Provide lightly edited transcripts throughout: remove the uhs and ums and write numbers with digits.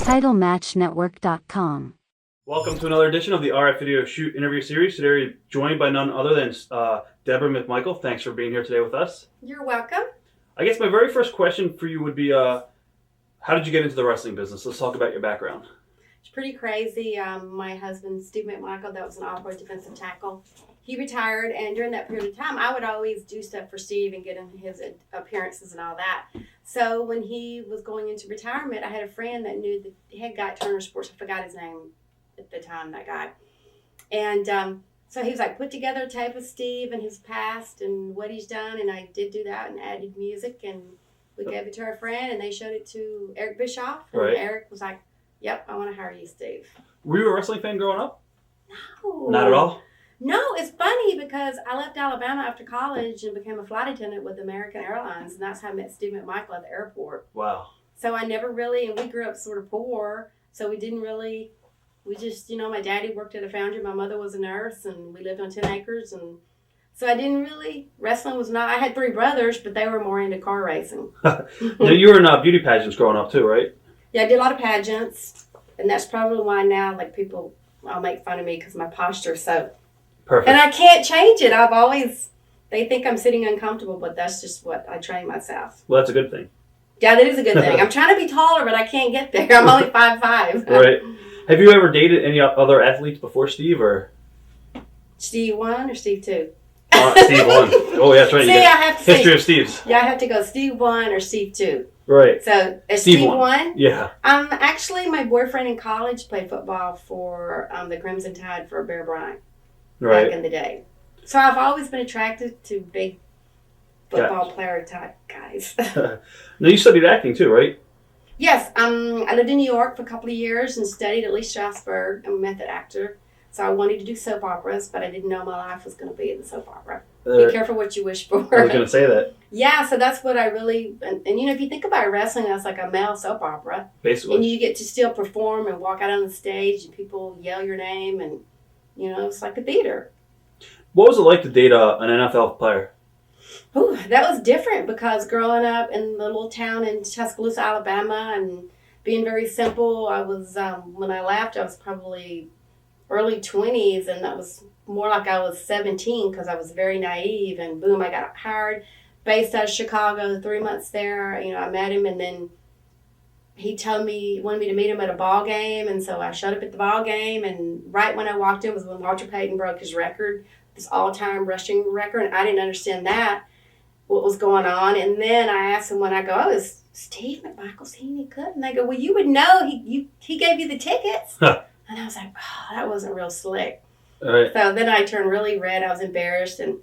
TitleMatchNetwork.com. Welcome to another edition of the RF Video Shoot interview series. Today we're joined by none other than Debra McMichael. Thanks for being here today with us. You're welcome. I guess my very first question for you would be, how did you get into the wrestling business? Let's talk about your background. It's pretty crazy. My husband, Steve McMichael, that was an all-pro defensive tackle. He retired, and during that period of time, I would always do stuff for Steve and get in his appearances and all that. So when he was going into retirement, I had a friend that knew the head guy at Turner Sports. I forgot his name at the time, that guy. And so he was like, put together a tape of Steve and his past and what he's done. And I did do that and added music. And we gave it to our friend, and they showed it to Eric Bischoff. And Right. Eric was like, yep, I want to hire you, Steve. Were you a wrestling fan growing up? No. Not at all? No, it's funny because I left Alabama after college and became a flight attendant with American Airlines, and that's how I met Steve McMichael at the airport. Wow. So I never really, and we grew up sort of poor, so we just, my daddy worked at a foundry, my mother was a nurse, and we lived on 10 acres, and so I didn't really, wrestling was not, I had 3 brothers, but they were more into car racing. Now, you were in beauty pageants growing up too, right? Yeah, I did a lot of pageants, and that's probably why now, people all make fun of me because my posture is so... Perfect. And I can't change it. They think I'm sitting uncomfortable, but that's just what I train myself. Well, that's a good thing. Yeah, that is a good thing. I'm trying to be taller, but I can't get there. I'm only 5'5". Right. Have you ever dated any other athletes before Steve, or? Steve 1 or Steve 2? Steve 1. Oh, yeah, that's right. See, I have to History of Steve's. Yeah, I have to go Steve 1 or Steve 2. Right. So, Steve Steve 1? 1? Yeah. Actually, my boyfriend in college played football for the Crimson Tide for Bear Bryant back in the day. So I've always been attracted to big football player type guys. Now, you studied acting too, right? Yes, I lived in New York for a couple of years and studied at Lee Strasberg. I'm a method actor. So I wanted to do soap operas, but I didn't know my life was going to be in the soap opera. Be careful what you wish for. I was going to say that. Yeah, so that's what I really... And if you think about wrestling, that's like a male soap opera. Basically. And you get to still perform and walk out on the stage and people yell your name and, it's like a theater. What was it like to date an NFL player? Ooh, that was different because growing up in the little town in Tuscaloosa, Alabama, and being very simple, I was, when I left, I was probably early 20s, and that was more like I was 17 because I was very naive, and boom, I got hired based out of Chicago, 3 months there. I met him, and then he wanted me to meet him at a ball game, and so I showed up at the ball game, and right when I walked in was when Walter Payton broke his record, this all-time rushing record, and I didn't understand what was going on. And then I asked him when I go, is Steve McMichael he any good? And they go, well, you would know. He gave you the tickets. And I was like, oh, that wasn't real slick. All right. So then I turned really red. I was embarrassed. And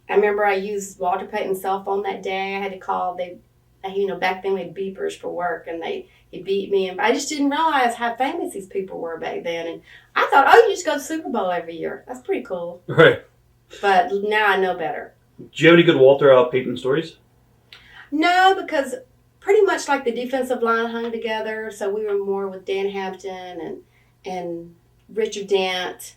I remember I used Walter Payton's cell phone that day. I had to call. Back then we had beepers for work, and he beat me. And I just didn't realize how famous these people were back then. And I thought, oh, you just go to the Super Bowl every year. That's pretty cool. Right. But now I know better. Do you have any good Walter Payton stories? No, because pretty much like the defensive line hung together. So we were more with Dan Hampton and Richard Dent.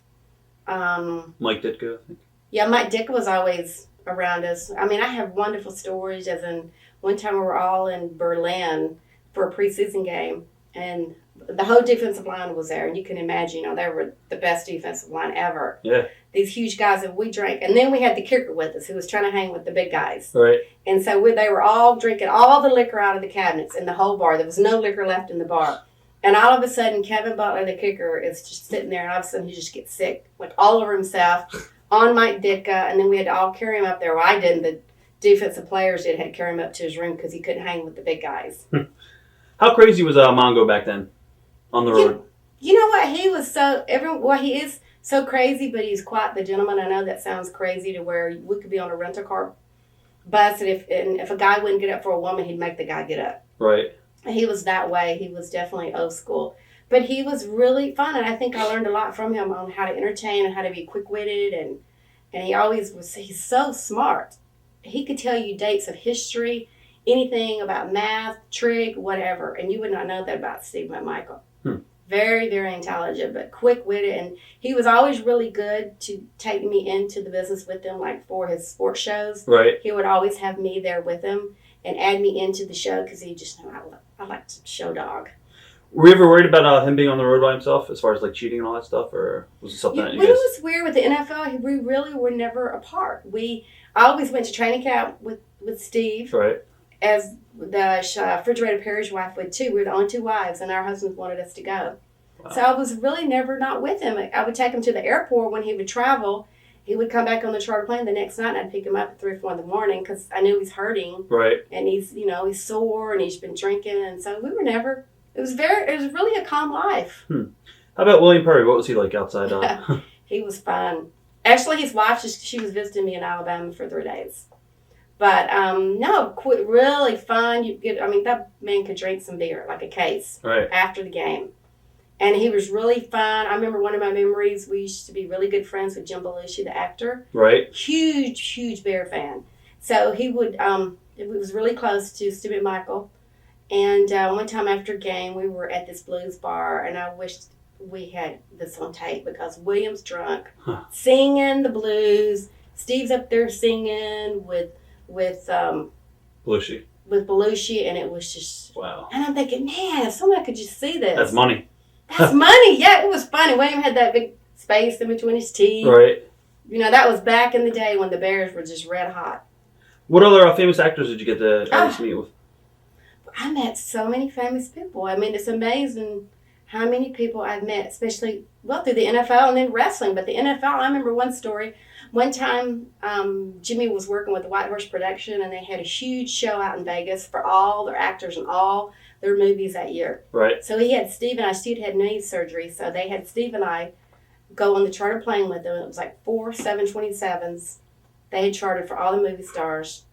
Mike Ditka, I think. Yeah, Mike Ditka was always around us. I mean, I have wonderful stories, as in one time we were all in Berlin for a preseason game, and the whole defensive line was there. And you can imagine, they were the best defensive line ever. Yeah. These huge guys, and we drank. And then we had the kicker with us who was trying to hang with the big guys. Right. And so they were all drinking all the liquor out of the cabinets in the whole bar. There was no liquor left in the bar. And all of a sudden, Kevin Butler, the kicker, is just sitting there, and all of a sudden he just gets sick, like all over himself, on Mike Ditka, and then we had to all carry him up there. Well, I didn't. The defensive players had to carry him up to his room because he couldn't hang with the big guys. How crazy was Mongo back then on the road? You know what? He was he is so crazy, but he's quite the gentleman. I know that sounds crazy to where we could be on a rental car bus, and if a guy wouldn't get up for a woman, he'd make the guy get up. Right. He was that way. He was definitely old school. But he was really fun, and I think I learned a lot from him on how to entertain and how to be quick-witted, and he always was, he's so smart. He could tell you dates of history, anything about math, trig, whatever, and you would not know that about Steve McMichael. Very, very intelligent, but quick-witted, and he was always really good to take me into the business with him, like for his sports shows. Right. He would always have me there with him and add me into the show because he just knew I like to show dog. Were you ever worried about him being on the road by himself, as far as like cheating and all that stuff, or was it something that you When guys? it was weird with the NFL, we really were never apart. I always went to training camp with Steve, Right. as the refrigerator Perry's wife would too. We were the only two wives, and our husbands wanted us to go. Wow. So I was really never not with him. I would take him to the airport when he would travel. He would come back on the charter plane the next night, and I'd pick him up at 3 or 4 in the morning because I knew he's hurting. Right. And he's sore and he's been drinking, and so we were never. It was really a calm life. How about William Perry? What was he like outside? He was fun. Actually, his wife, she was visiting me in Alabama for 3 days. But really fun. That man could drink some beer, like a case, Right. after the game. And he was really fun. I remember one of my memories, we used to be really good friends with Jim Belushi, the actor. Right. Huge Bear fan. So he would, it was really close to Stu McMichael. And one time after game, we were at this blues bar, and I wished we had this on tape because William's drunk, singing the blues. Steve's up there singing with Belushi. With Belushi, and it was just Wow. And I'm thinking, man, if someone could just see this. That's money. That's money. Yeah, it was funny. William had that big space in between his teeth. Right. That was back in the day when the Bears were just red hot. What other famous actors did you get to meet with? I met so many famous people. It's amazing how many people I've met, especially, through the NFL and then wrestling. But the NFL, I remember one story. One time, Jimmy was working with the White Horse Production, and they had a huge show out in Vegas for all their actors and all their movies that year. Right. So he had Steve and I. Steve had knee surgery, so they had Steve and I go on the charter plane with them. It was like 4 727s. They had chartered for all the movie stars.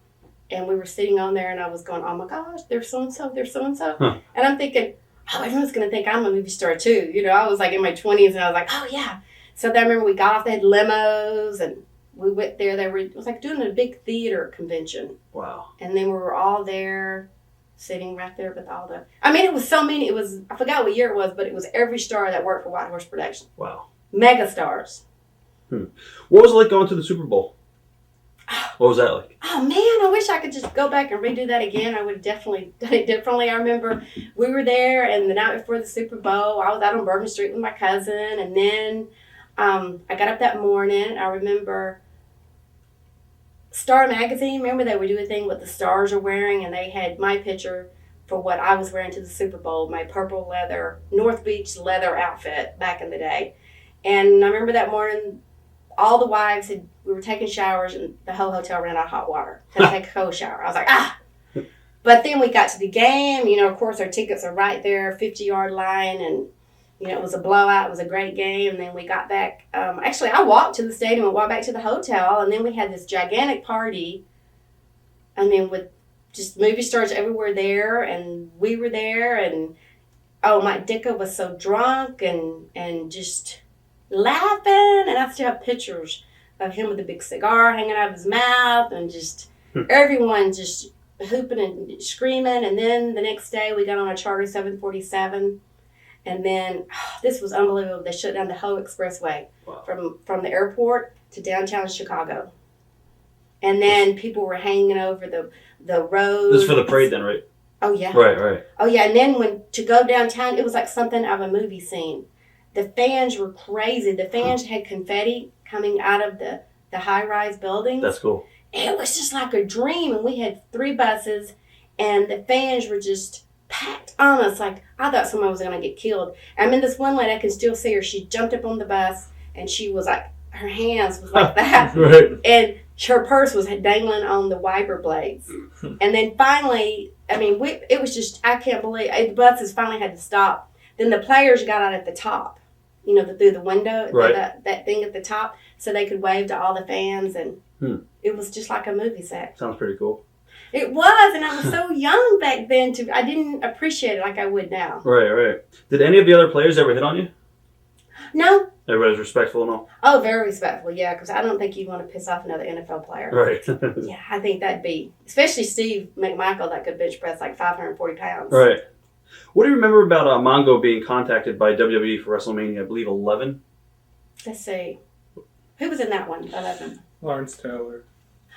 And we were sitting on there, and I was going, oh my gosh, there's so-and-so, there's so-and-so. Huh. And I'm thinking, everyone's going to think I'm a movie star too. I was like in my 20s, and I was like, oh yeah. So then I remember we got off, they had limos, and we went there. It was like doing a big theater convention. Wow. And then we were all there, sitting right there with all the, it was so many, I forgot what year it was, but it was every star that worked for White Horse Production. Wow. Mega stars. What was it like going to the Super Bowl? What was that like? Oh man, I wish I could just go back and redo that again. I would have definitely done it differently. I remember we were there, and the night before the Super Bowl, I was out on Bourbon Street with my cousin, and then I got up that morning. I remember Star Magazine. Remember they would do a thing what the stars are wearing, and they had my picture for what I was wearing to the Super Bowl, my purple leather, North Beach leather outfit back in the day. And I remember that morning, all the wives we were taking showers, and the whole hotel ran out of hot water. Had to take a cold shower. I was like, But then we got to the game. Of course, our tickets are right there, 50-yard line, and it was a blowout. It was a great game. And then we got back. Actually, I walked to the stadium and walked back to the hotel, and then we had this gigantic party. With just movie stars everywhere there, and we were there, and Mike Ditka was so drunk and just laughing, and I still have pictures of him with a big cigar hanging out of his mouth, and just everyone just hooping and screaming. And then the next day we got on a charter 747, and then this was unbelievable. They shut down the whole expressway. Wow. from the airport to downtown Chicago, and then people were hanging over the road. This is for the parade then, right? Oh yeah. Right. Oh yeah, and then to go downtown, it was like something out of a movie scene. The fans were crazy. The fans had confetti coming out of the high-rise buildings. That's cool. It was just like a dream. And we had 3 buses, and the fans were just packed on us. Like, I thought someone was going to get killed. This one lady, I can still see her. She jumped up on the bus, and she was like, her hands was like that. Right. And her purse was dangling on the wiper blades. And then finally, it was just, I can't believe, the buses finally had to stop. Then the players got out at the top. Through the window, right. that thing at the top, so they could wave to all the fans, and it was just like a movie set. Sounds pretty cool. It was, and I was so young back then, I didn't appreciate it like I would now. Right. Did any of the other players ever hit on you? No. Everybody's respectful and all? Oh, very respectful, yeah, because I don't think you'd want to piss off another NFL player. Right. Yeah, I think that'd be, especially Steve McMichael, that could bench press like 540 pounds. Right. What do you remember about Mongo being contacted by WWE for WrestleMania, I believe, 11? Let's see. Who was in that one, 11? Lawrence Taylor.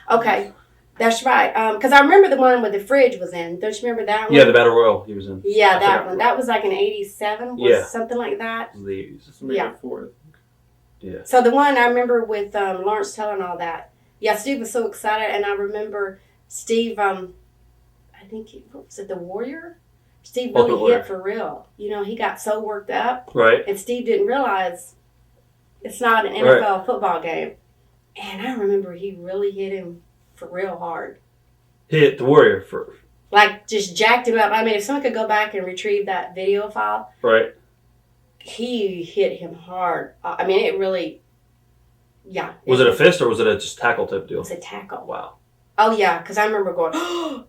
Okay. That's right. Because I remember the one where the fridge was in. Don't you remember that one? Yeah, the Battle Royal he was in. Yeah, that one. That was like in '87. Yeah. Something like that. It was the 80s. It's maybe like 4. Yeah. So the one I remember with Lawrence Taylor and all that. Yeah, Steve was so excited, and I remember Steve. I think what was it, the Warrior? Steve really Ultimate hit for real. You know, he got so worked up, Right. and Steve didn't realize it's not an NFL football game. And I remember he really hit him for real hard. Hit the Warrior for. Like, just jacked him up. I mean, if someone could go back and retrieve that video file, Right. he hit him hard. I mean, it really, yeah. Was it a fist or was it a just tackle type deal? It was a tackle. Wow. Oh, yeah, because I remember going, oh,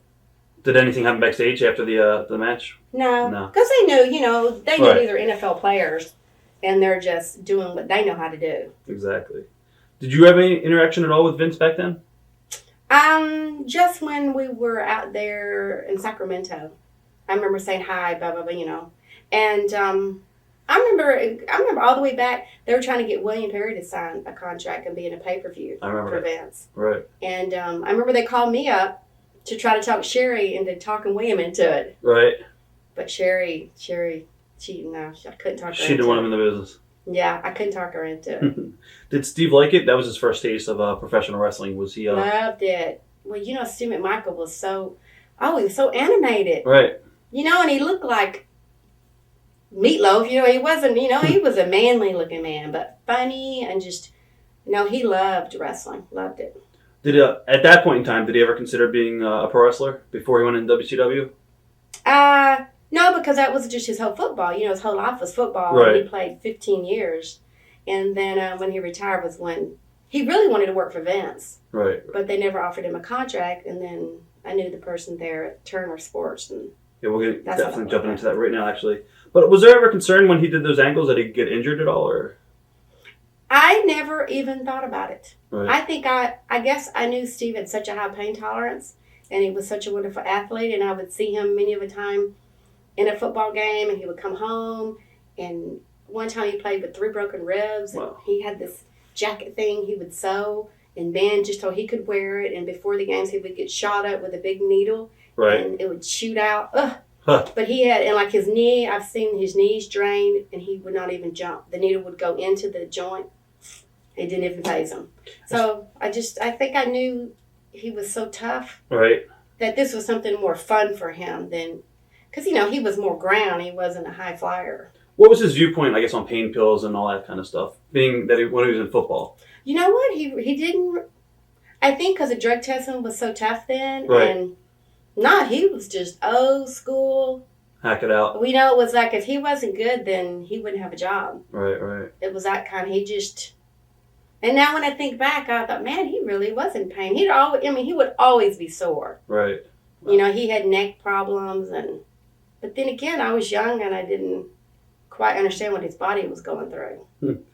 Did anything happen backstage after the match? no. No. Because they knew, they knew Right. these are NFL players, and they're just doing what they know how to do. Exactly. Did you have any interaction at all with Vince back then? Just when we were out there in Sacramento, I remember saying hi, blah, blah, blah, And I remember all the way back, they were trying to get William Perry to sign a contract and be in a pay-per-view I remember for that. Vince. Right. And I remember they called me up to try to talk Sherry into talking William into it. Right. But Sherry, I couldn't talk her She didn't want him in the business. Yeah, I couldn't talk her into it. Did Steve like it? That was his first taste of professional wrestling. Was he? Loved it. Well, Steve McMichael was he was so animated. Right. And he looked like Meatloaf. He wasn't, he was a manly looking man, but funny and just, he loved wrestling. Loved it. Did at that point in time, did he ever consider being a pro wrestler before he went in WCW? No, because that was just his whole football. His whole life was football. Right. And he played 15 years. And then when he retired was when he really wanted to work for Vince. Right. But they never offered him a contract. And then I knew the person there at Turner Sports. And Yeah, we're gonna That's definitely what I jumping love. into that right now, actually. But was there ever concern when he did those angles that he'd get injured at all, or? I never even thought about it. Right. I think I guess I knew Steve had such a high pain tolerance, and he was such a wonderful athlete, and I would see him many of the time in a football game, and he would come home, and one time he played with 3 broken ribs, and Wow. he had this jacket thing he would sew and bend just so he could wear it, and before the games he would get shot up with a big needle, Right. and it would shoot out. Ugh. Huh. But he had, and like his knee, I've seen his knees drained, and he would not even jump. The needle would go into the joint. It didn't even faze him. So I think I knew he was so tough Right. that this was something more fun for him than, because, he was more ground. He wasn't a high flyer. What was his viewpoint, I guess, on pain pills and all that kind of stuff, being that when he was in football? You know what? He didn't, I think because the drug testing was so tough then. Right. And he was just old school. Hack it out. It was like if he wasn't good, then he wouldn't have a job. Right, right. It was that kind. And now when I think back, I thought, man, he really was in pain. He would always be sore. Right. He had neck problems, but then again, I was young and I didn't quite understand what his body was going through.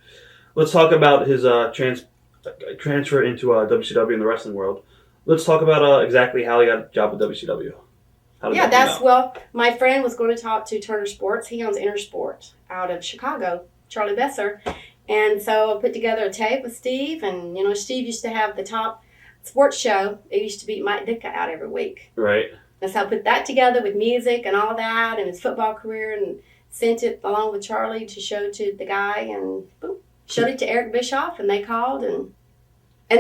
Let's talk about his transfer into WCW in the wrestling world. Let's talk about exactly how he got a job with WCW. How did that come out? My friend was going to talk to Turner Sports. He owns Intersport out of Chicago, Charlie Besser. And so I put together a tape with Steve, and Steve used to have the top sports show. It used to beat Mike Ditka out every week. Right. And so I put that together with music and all that and his football career and sent it along with Charlie to show to the guy, and boom, showed it to Eric Bischoff, and they called, and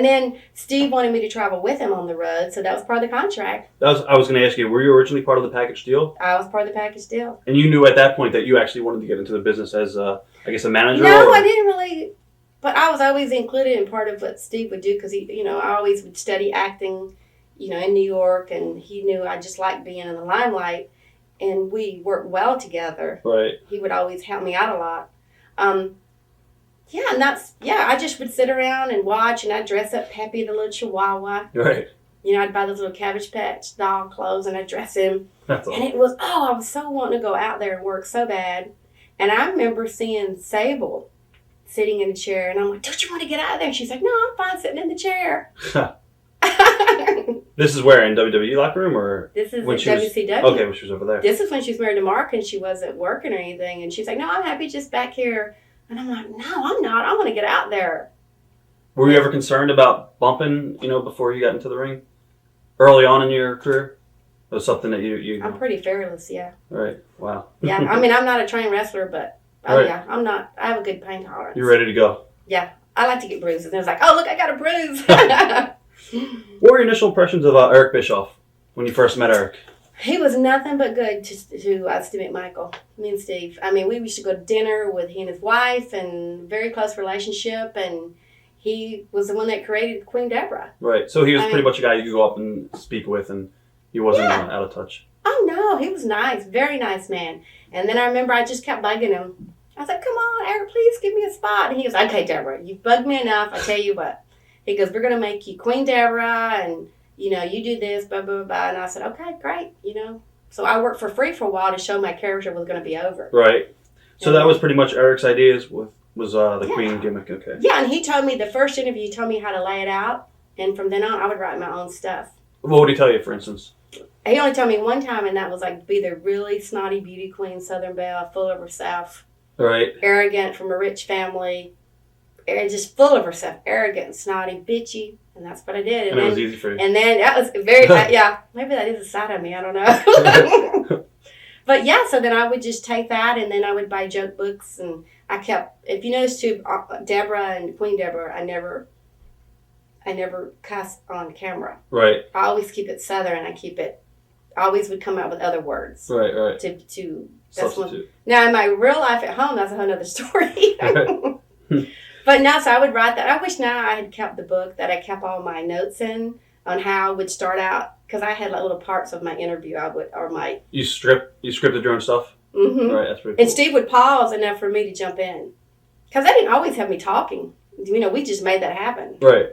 then Steve wanted me to travel with him on the road, so that was part of the contract. I was going to ask you, were you originally part of the package deal? I was part of the package deal. And you knew at that point that you actually wanted to get into the business as, I guess, a manager? No, or? I didn't really, but I was always included in part of what Steve would do, because I always would study acting, in New York, and he knew I just liked being in the limelight, and we worked well together. Right. He would always help me out a lot. I just would sit around and watch, and I'd dress up Peppy, the little chihuahua. Right. I'd buy those little Cabbage Patch doll clothes, and I'd dress him. That's And awesome. it was, I was so wanting to go out there and work so bad. And I remember seeing Sable sitting in a chair, and I'm like, don't you want to get out of there? And she's like, no, I'm fine sitting in the chair. This is where, in WWE locker room, or? This is When at she was- WCW. Okay, when she was over there. This is when she was married to Mark, and she wasn't working or anything. And she's like, no, I'm happy just back here. And I'm like, no, I'm not. I want to get out there. Were you ever concerned about bumping, before you got into the ring? early on in your career? It was something that you I'm pretty fearless, yeah. Right. Wow. Yeah, I mean, I'm not a trained wrestler, but, yeah, I'm not. I have a good pain tolerance. You're ready to go. Yeah, I like to get bruises. And it was like, oh, look, I got a bruise. What were your initial impressions of Eric Bischoff when you first met Eric? He was nothing but good to Steve McMichael, me and Steve. I mean, we used to go to dinner with he and his wife, and very close relationship, and he was the one that created Queen Debra. Right, so he was pretty much a guy you could go up and speak with, and he wasn't out of touch. Oh, no, he was nice, very nice man. And then I remember I just kept bugging him. I was like, come on, Eric, please give me a spot. And he goes, okay, Debra, you've bugged me enough. I tell you what. He goes, we're going to make you Queen Debra, and, you know, you do this, blah, blah, blah. And I said, okay, great, you know. So I worked for free for a while to show my character was going to be over. Right. So that was pretty much Eric's ideas was the Queen gimmick, okay. Yeah, and he told me, the first interview, he told me how to lay it out. And from then on, I would write my own stuff. What would he tell you, for instance? He only told me one time, and that was like be the really snotty beauty queen, Southern belle, full of herself. Right. Arrogant, from a rich family. Just full of herself. Arrogant, snotty, bitchy. And that's what I did. And it was easy for you. And then that was very, yeah, maybe that is a side of me. I don't know. But yeah, so then I would just take that, and then I would buy joke books. And I kept, if you notice too, Debra and Queen Debra, I never cuss on camera. Right. I always keep it Southern. I always would come out with other words. Right. To substitute. Now, in my real life at home, that's a whole other story. But no, so I would write that. I wish now I had kept the book that I kept all my notes in on how I would start out, because I had like little parts of my interview. You scripted your own stuff. Mm-hmm. Right, that's pretty cool. And Steve would pause enough for me to jump in, because they didn't always have me talking. You know, we just made that happen. Right.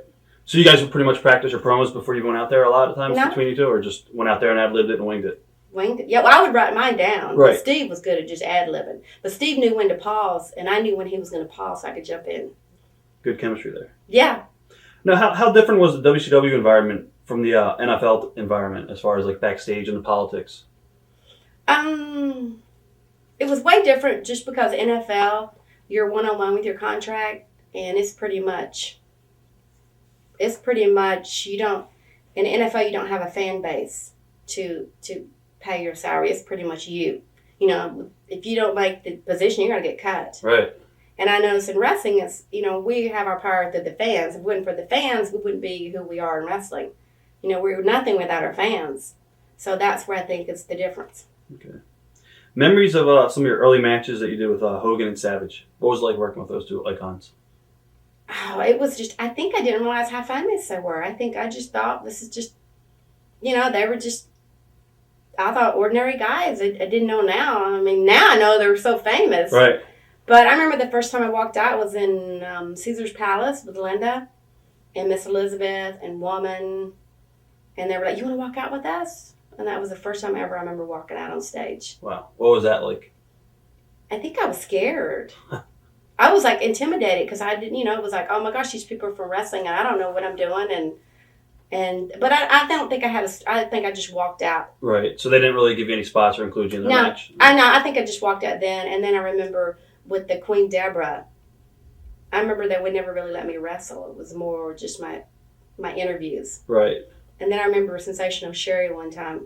So you guys would pretty much practice your promos before you went out there a lot of times between you two, or just went out there and ad-libbed it and winged it? Winged it. Yeah, well, I would write mine down. Right. But Steve was good at just ad-libbing. But Steve knew when to pause, and I knew when he was going to pause, so I could jump in. Good chemistry there. Yeah. Now, how different was the WCW environment from the NFL environment as far as like backstage and the politics? It was way different just because NFL, you're one-on-one with your contract, and it's pretty much you don't, in the NFL you don't have a fan base to pay your salary. It's pretty much you. You know, if you don't make the position, you're going to get cut. Right. And I notice in wrestling, it's, you know, we have our power through the fans. If it wasn't for the fans, we wouldn't be who we are in wrestling. You know, we're nothing without our fans. So that's where I think it's the difference. Okay. Memories of some of your early matches that you did with Hogan and Savage. What was it like working with those two icons? Oh, it was just, I think I didn't realize how famous they were. I think I just thought this is just, you know, they were just, I thought ordinary guys. I didn't know now. I mean, now I know they were so famous. Right. But I remember the first time I walked out was in Caesar's Palace with Linda and Miss Elizabeth and Woman. And they were like, you want to walk out with us? And that was the first time ever I remember walking out on stage. Wow. What was that like? I think I was scared. I was like intimidated because I didn't, you know, it was like, oh my gosh, these people are from wrestling and I don't know what I'm doing. But I don't think I think I just walked out. Right. So they didn't really give you any spots or include you in the match? I think I just walked out then. And then I remember with the Queen Debra, I remember they would never really let me wrestle. It was more just my interviews. Right. And then I remember Sensational Sherry one time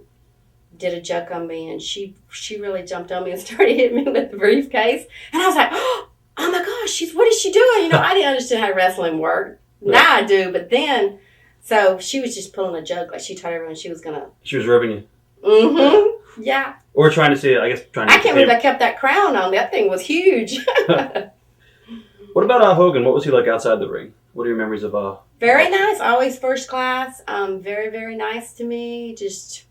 did a joke on me, and she really jumped on me and started hitting me with the briefcase. And I was like, oh my gosh, what is she doing? You know, I didn't understand how wrestling worked. Right. Now I do, but then, so she was just pulling a joke. Like she told everyone she was going to. She was ribbing you. Mm-hmm. Yeah. Or trying to see it, I guess. I can't believe I kept that crown on. That thing was huge. What about Hogan? What was he like outside the ring? What are your memories of Very nice. Always first class. Very, very nice to me. Just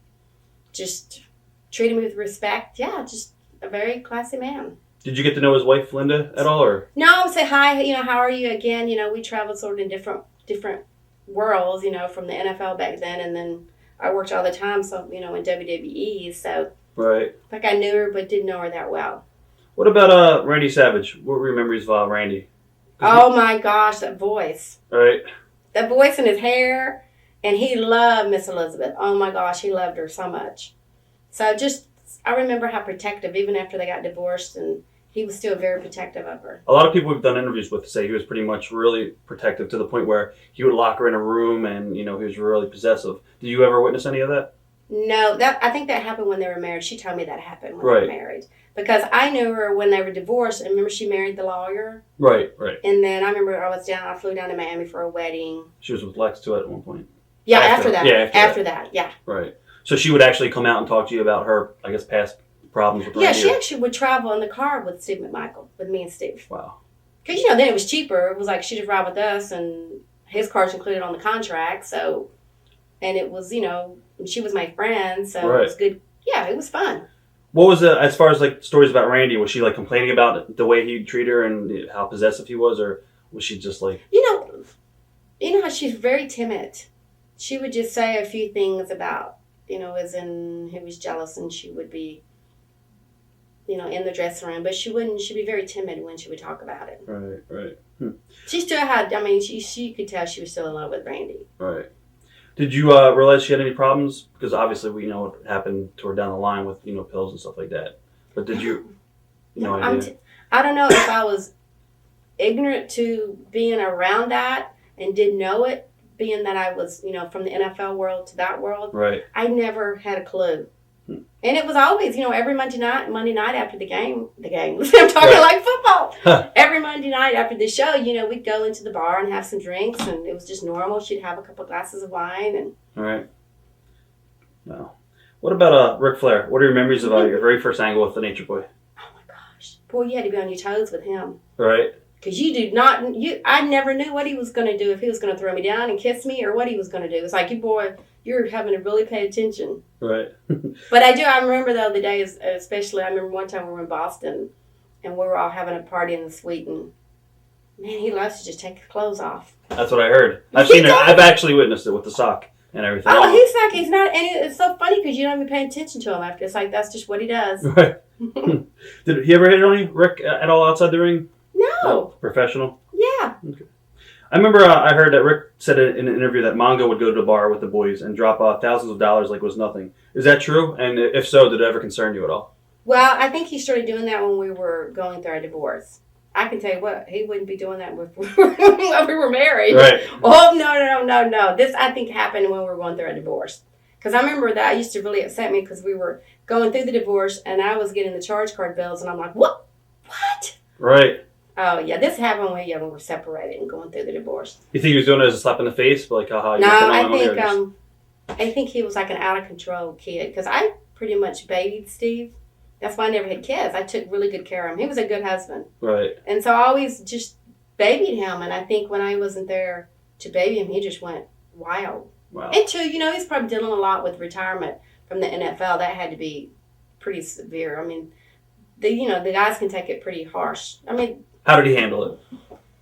treated me with respect. Yeah, just a very classy man. Did you get to know his wife, Linda, at all? Or no, I would say hi. You know, how are you again? You know, we traveled sort of in different worlds. You know, from the NFL back then, and then I worked all the time. So you know, in WWE. So right. Like I knew her, but didn't know her that well. What about Randy Savage? What were your memories of Randy? Oh my gosh, that voice. Right. That voice and his hair. And he loved Miss Elizabeth. Oh my gosh, he loved her so much. So I remember how protective, even after they got divorced, and he was still very protective of her. A lot of people we've done interviews with say he was pretty much really protective to the point where he would lock her in a room and, he was really possessive. Did you ever witness any of that? No, I think that happened when they were married. She told me that happened when they were married. Because I knew her when they were divorced, and remember she married the lawyer? Right. And then I remember I flew down to Miami for a wedding. She was with Lex too at one point. Yeah, after that. Yeah, after that, yeah. Right. So she would actually come out and talk to you about her, I guess, past problems with Randy. Yeah, she actually would travel in the car with Steve McMichael, with me and Steve. Wow. Because, then it was cheaper. It was like she'd ride with us, and his car's included on the contract, so, and it was, she was my friend, so it was good. Yeah, it was fun. What was as far as like stories about Randy? Was she like complaining about the way he'd treat her and how possessive he was, or was she just like? You know how she's very timid. She would just say a few things about, as in he was jealous, and she would be, in the dressing room, but she'd be very timid when she would talk about it. Right. She still had, she could tell she was still in love with Randy. Right. Did you realize she had any problems? Because obviously we know what happened to her down the line with, pills and stuff like that. But did you, idea? I don't know if I was ignorant to being around that and didn't know it, being that I was, from the NFL world to that world. Right. I never had a clue. And it was always, every Monday night after the game, I'm talking like football. Every Monday night after the show, we'd go into the bar and have some drinks, and it was just normal. She'd have a couple glasses of wine. And all right. Wow. What about Ric Flair? What are your memories of your very first angle with the Nature Boy? Oh my gosh. Boy, you had to be on your toes with him. Right. Because I never knew what he was going to do, if he was going to throw me down and kiss me or what he was going to do. It's like, you're having to really pay attention. Right. But I remember though the days, especially, I remember one time we were in Boston and we were all having a party in the suite, and man, he loves to just take his clothes off. That's what I heard. I've seen it. I've actually witnessed it with the sock and everything. Oh, he's not, and it's so funny because you don't even pay attention to him after. It's like, that's just what he does. Right. Did he ever hit on you, Rick, at all outside the ring? No. Professional? Yeah. Okay. I remember I heard that Rick said in an interview that Mongo would go to the bar with the boys and drop thousands of dollars like it was nothing. Is that true? And if so, did it ever concern you at all? Well, I think he started doing that when we were going through our divorce. I can tell you what, he wouldn't be doing that when we were married. Right. Oh, no. This, I think, happened when we were going through our divorce. Because I remember that used to really upset me because we were going through the divorce and I was getting the charge card bills and I'm like, what? Right. Oh, yeah, this happened when we were separated and going through the divorce. You think he was doing it as a slap in the face? Like, haha, you No, I think he was like an out-of-control kid because I pretty much babied Steve. That's why I never had kids. I took really good care of him. He was a good husband. Right. And so I always just babied him, and I think when I wasn't there to baby him, he just went wild. Wow. And two, he's probably dealing a lot with retirement from the NFL. That had to be pretty severe. I mean, the guys can take it pretty harsh. I mean, how did he handle it?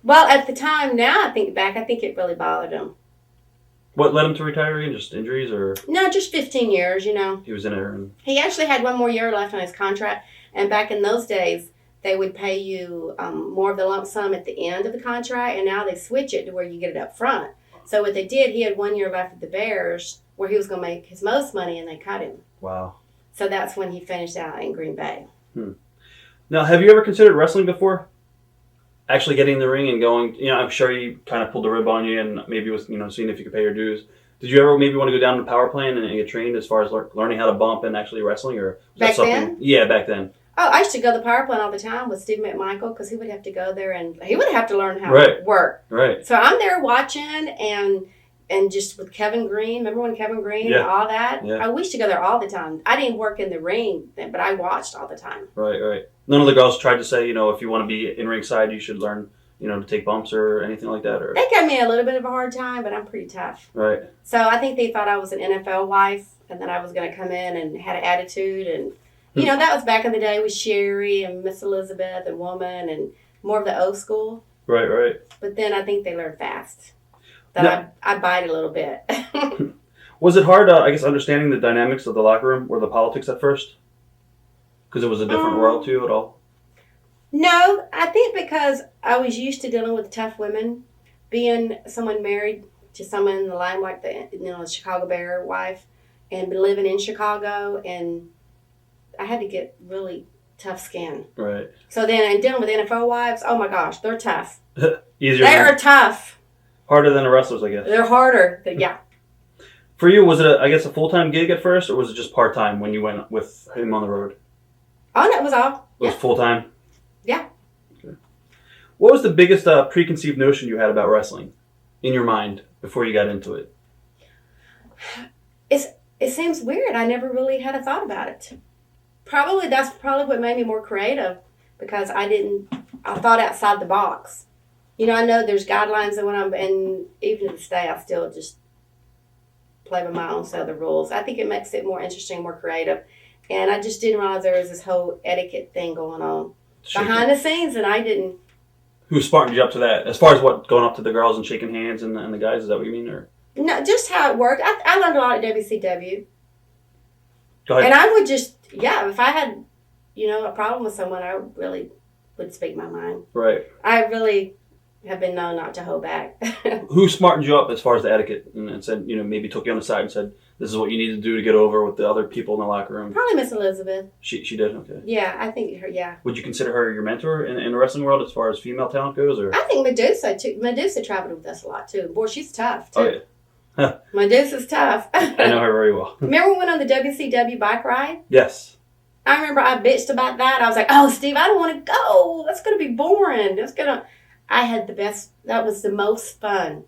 Well, at the time, now I think back, I think it really bothered him. What led him to retiring? Just injuries or? No, just 15 years, He was in there. He actually had one more year left on his contract. And back in those days, they would pay you more of the lump sum at the end of the contract. And now they switch it to where you get it up front. So what they did, he had 1 year left at the Bears where he was going to make his most money, and they cut him. Wow. So that's when he finished out in Green Bay. Now, have you ever considered wrestling before? Actually getting in the ring and going, I'm sure he kind of pulled the rib on you and maybe was, seeing if you could pay your dues. Did you ever maybe want to go down to the power plant and get trained as far as learning how to bump and actually wrestling? Or back then? Yeah, back then. Oh, I used to go to the power plant all the time with Steve McMichael because he would have to go there and he would have to learn how to work. Right. So I'm there watching and just with Kevin Green. Remember when Kevin Green and all that? Yeah. I used to go there all the time. I didn't work in the ring then, but I watched all the time. Right. None of the girls tried to say, if you want to be in ringside, you should learn, to take bumps or anything like that? Or they gave me a little bit of a hard time, but I'm pretty tough. Right. So I think they thought I was an NFL wife and that I was going to come in and had an attitude. And, that was back in the day with Sherry and Miss Elizabeth and Woman and more of the old school. Right. But then I think they learned fast that I bite a little bit. Was it hard, understanding the dynamics of the locker room or the politics at first? Because it was a different world to you at all? No, I think because I was used to dealing with tough women, being someone married to someone in the line like the Chicago Bear wife, and been living in Chicago, and I had to get really tough skin. Right. So then, and dealing with NFL wives, oh my gosh, they're tough. Easier. They are tough. Harder than the wrestlers, I guess. They're harder. Yeah. For you, was it, a full-time gig at first, or was it just part-time when you went with him on the road? Oh, no, it was all. It was full-time? Yeah. Okay. What was the biggest preconceived notion you had about wrestling in your mind before you got into it? It seems weird. I never really had a thought about it. That's probably what made me more creative, because I thought outside the box. You know, I know there's guidelines and even to this day, I still just play by my own set of the rules. I think it makes it more interesting, more creative. And I just didn't realize there was this whole etiquette thing going on behind the scenes, and I didn't. Who smartened you up to that? As far as what, going up to the girls and shaking hands and the guys, is that what you mean? Or? No, just how it worked. I learned a lot at WCW. Go ahead. And I would just, if I had, a problem with someone, I really would speak my mind. Right. I really have been known not to hold back. Who smartened you up as far as the etiquette and said, maybe took you on the side and said, this is what you need to do to get over with the other people in the locker room? Probably Miss Elizabeth. She did? Okay. Yeah, I think her, yeah. Would you consider her your mentor in the wrestling world as far as female talent goes? Or? I think Medusa, too. Medusa traveled with us a lot, too. Boy, she's tough, too. Oh, yeah. Huh. Medusa's tough. I know her very well. Remember we went on the WCW bike ride? Yes. I remember I bitched about that. I was like, oh, Steve, I don't want to go. That's going to be boring. I had the best, that was the most fun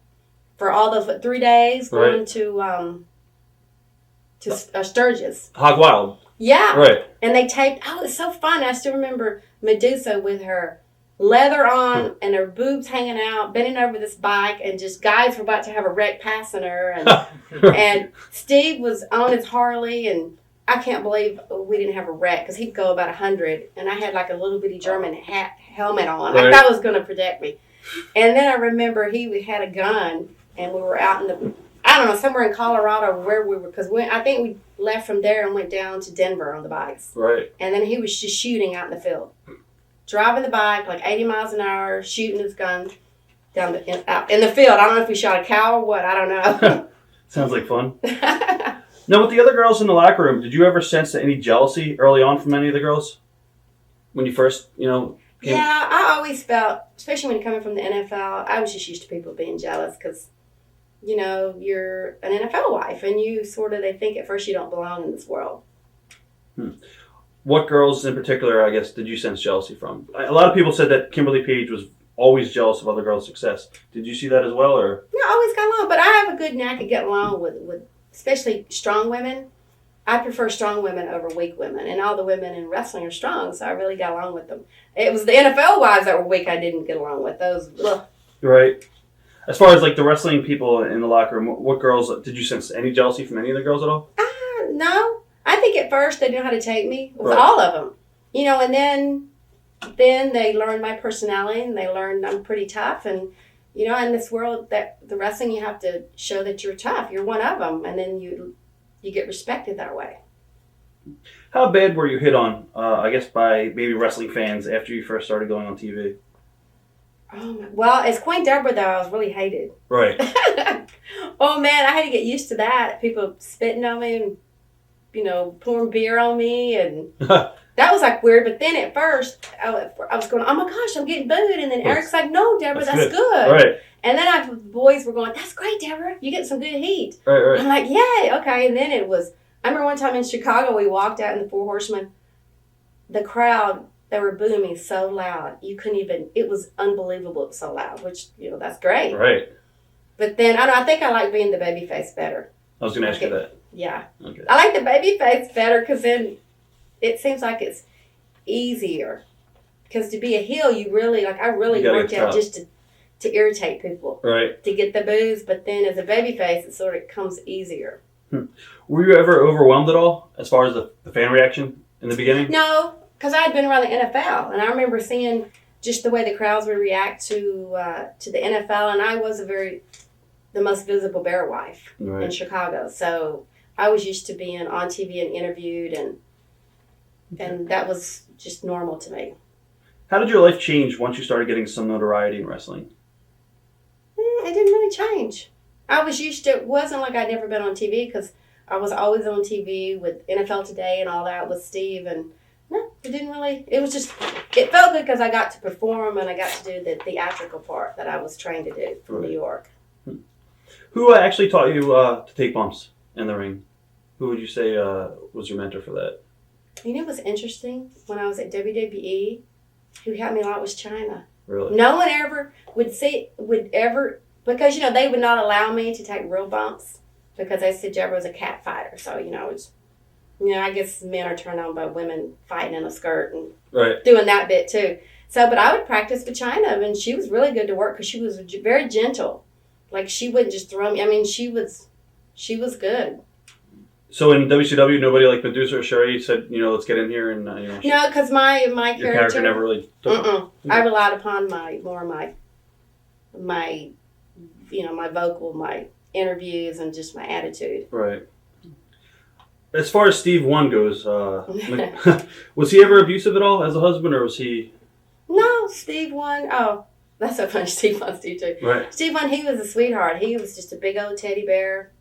for all those 3 days going to Sturgis. Hog Wild. Yeah. Right. And they taped, it's so fun. I still remember Medusa with her leather on and her boobs hanging out, bending over this bike, and just guys were about to have a wreck passing her. And Steve was on his Harley, and I can't believe we didn't have a wreck, because he'd go about 100, and I had like a little bitty German helmet on. Right. I thought it was going to protect me. And then I remember he had a gun, and we were out in somewhere in Colorado where we were, because I think we left from there and went down to Denver on the bikes. Right. And then he was just shooting out in the field. Driving the bike like 80 miles an hour, shooting his gun out in the field. I don't know if he shot a cow or what. I don't know. Sounds like fun. Now, with the other girls in the locker room, did you ever sense any jealousy early on from any of the girls? When you first, came? Yeah, I always felt, especially when you're coming from the NFL, I was just used to people being jealous because, you're an NFL wife, and they think at first you don't belong in this world. What girls in particular, I guess, did you sense jealousy from? A lot of people said that Kimberly Page was always jealous of other girls' success. Did you see that as well, or? No, I always got along, but I have a good knack of getting along with especially strong women. I prefer strong women over weak women, and all the women in wrestling are strong, so I really got along with them. It was the NFL wives that were weak I didn't get along with. Those, ugh. Right. As far as like the wrestling people in the locker room, what girls, did you sense any jealousy from any of the girls at all? No. I think at first they knew how to take me, with right. all of them. And then they learned my personality, and they learned I'm pretty tough. And, in this world, that the wrestling, you have to show that you're tough. You're one of them, and then you get respected that way. How bad were you hit on, I guess, by maybe wrestling fans after you first started going on TV? Well, as Queen Debra, though, I was really hated. Right. Oh, man, I had to get used to that. People spitting on me and, pouring beer on me, and that was like weird. But then at first, I was going, oh my gosh, I'm getting booed. And then Eric's like, no, Debra, that's good. Right. And then the boys were going, that's great, Debra. You get some good heat. Right. I'm like, yay, okay. And then I remember one time in Chicago, we walked out in the Four Horsemen. The crowd, they were booing me so loud. You couldn't even, it was unbelievable. It was so loud, which, that's great. Right. But then, I think I like being the baby face better. I was going to ask you that. Yeah. Okay. I like the baby face better because then it seems like it's easier. Because to be a heel, I really worked out just to irritate people. Right. To get the boos. But then as a baby face, it sort of comes easier. Were you ever overwhelmed at all as far as the fan reaction in the beginning? No, because I had been around the NFL. And I remember seeing just the way the crowds would react to the NFL. And I was the most visible bear wife in Chicago. So I was used to being on TV and interviewed, and that was just normal to me. How did your life change once you started getting some notoriety in wrestling? It didn't really change. I was used to, it wasn't like I'd never been on TV, because I was always on TV with NFL Today and all that with Steve, and No, it didn't really. It was just, it felt good because I got to perform and I got to do the theatrical part that I was trained to do from New York. Who actually taught you to take bumps in the ring? Who would you say was your mentor for that? You know what's interesting? When I was at WWE, who helped me a lot was China. Really? No one ever because, they would not allow me to take real bumps because they said Debra was a cat fighter. So, I guess men are turned on by women fighting in a skirt and doing that bit too. So, but I would practice with China, and she was really good to work because she was very gentle. Like, she wouldn't just throw me. I mean, she was good. So in WCW, nobody like Medusa or Sherry said, let's get in here and, No, because my your character never really took it. I relied upon my vocal, my interviews, and just my attitude. Right. As far as Steve 1 goes, was he ever abusive at all as a husband, or was he? No, Steve 1. Oh, that's so funny. Steve 1, Steve 2. Right. Steve 1, he was a sweetheart. He was just a big old teddy bear.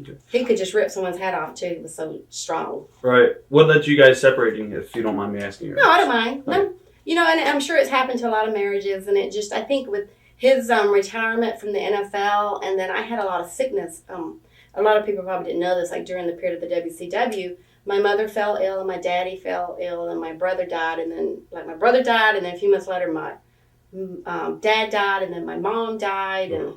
Okay. He could just rip someone's head off too. He was so strong. Right. What led you guys separating, if you don't mind me asking? No, I don't mind. Right. No, and I'm sure it's happened to a lot of marriages, and it just, I think with his retirement from the NFL, and then I had a lot of sickness. A lot of people probably didn't know this, like during the period of the WCW, my mother fell ill, and my daddy fell ill, and my brother died, and then my brother died, and then a few months later my dad died, and then my mom died, and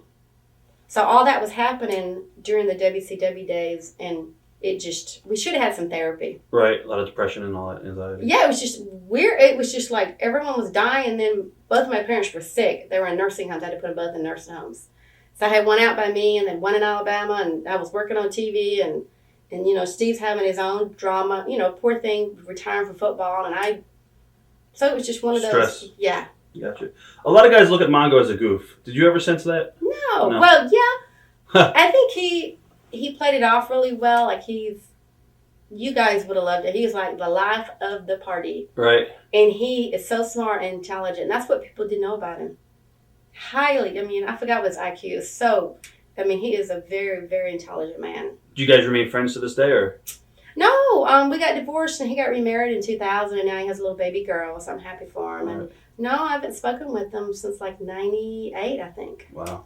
so all that was happening during the WCW days, and we should have had some therapy. Right, a lot of depression and all that anxiety. Yeah, it was just weird. It was just like everyone was dying, and then both of my parents were sick. They were in nursing homes. I had to put them both in nursing homes. So I had one out by me, and then one in Alabama, and I was working on TV, and Steve's having his own drama. Poor thing, retiring from football, so it was just one of those. Stress. Yeah. Gotcha. A lot of guys look at Mongo as a goof. Did you ever sense that? No. Well, yeah. I think he played it off really well. Like you guys would have loved it. He was like the life of the party. Right. And he is so smart and intelligent. And that's what people didn't know about him. Highly. I forgot what his IQ is. So, he is a very, very intelligent man. Do you guys remain friends to this day, or? No. We got divorced, and he got remarried in 2000, and now he has a little baby girl. So I'm happy for him. Right. And no, I haven't spoken with him since 98, I think. Wow.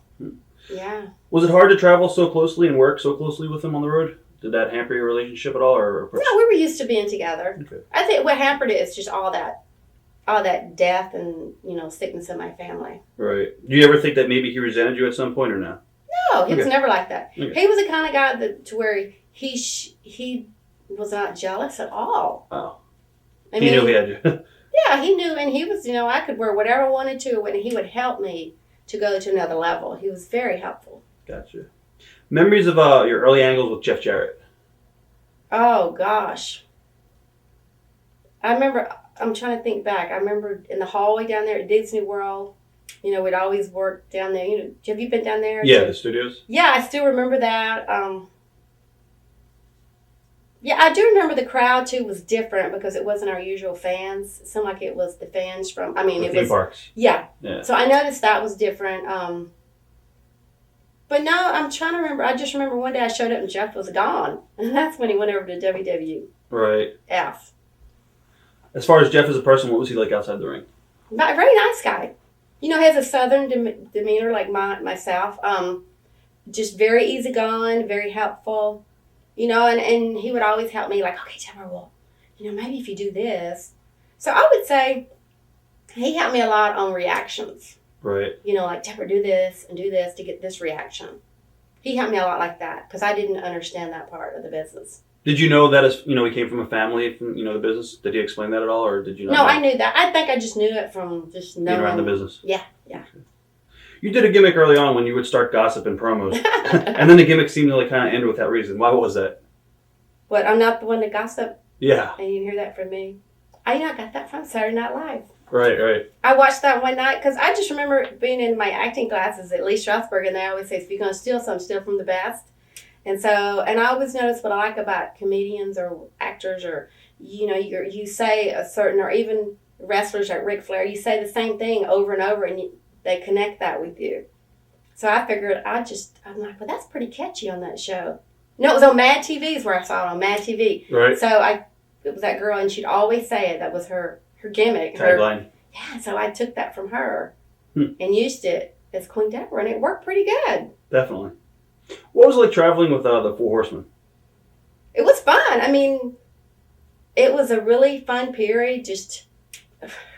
Yeah. Was it hard to travel so closely and work so closely with him on the road? Did that hamper your relationship at all, or? No, we were used to being together. Okay. I think what hampered it is just all that death and sickness in my family. Right. Do you ever think that maybe he resented you at some point, or no? No, he was never like that. Okay. He was the kind of guy to where he was not jealous at all. Wow. He knew he had you. Yeah, he knew, and he was, I could wear whatever I wanted to, and he would help me to go to another level. He was very helpful. Gotcha. Memories of your early angles with Jeff Jarrett? Oh, gosh. I remember, I'm trying to think back. I remember in the hallway down there at Disney World, we'd always work down there. Have you been down there? Yeah, the studios? Yeah, I still remember that. Yeah, I do remember the crowd, too, was different because it wasn't our usual fans. It seemed like it was the fans from, the theme parks. Yeah. So I noticed that was different. But no, I'm trying to remember. I just remember one day I showed up and Jeff was gone. And that's when he went over to WWF. Right. As far as Jeff as a person, what was he like outside the ring? A very nice guy. He has a southern demeanor like myself. Just very easygoing, very helpful. And he would always help me, like, okay, Debra, well, maybe if you do this. So I would say he helped me a lot on reactions. Right. Like, Debra, do this and do this to get this reaction. He helped me a lot like that because I didn't understand that part of the business. Did you know that he came from a family from, the business? Did he explain that at all, or did you not No, know? I knew that. I think I just knew it from just knowing. Being around the business? Yeah. Okay. You did a gimmick early on when you would start gossiping promos. And then the gimmick seemed to kind of end with that reason. Why was that? What, I'm not the one to gossip? Yeah. And you hear that from me? I got that from Saturday Night Live. Right. I watched that one night because I just remember being in my acting classes at Lee Strasberg, and they always say, if you're going to steal something, steal from the best. And I always notice what I like about comedians or actors or, you say a certain, or even wrestlers like Ric Flair, you say the same thing over and over, and they connect that with you. So I figured I'm like, well, that's pretty catchy on that show. No, it was on Mad TV is where I saw it, on Mad TV. Right. So it was that girl, and she'd always say it. That was her gimmick. Tagline. Yeah, so I took that from her Hmm. and used it as Queen Debra, and it worked pretty good. Definitely. What was it like traveling with the Four Horsemen? It was fun. I mean, it was a really fun period. Just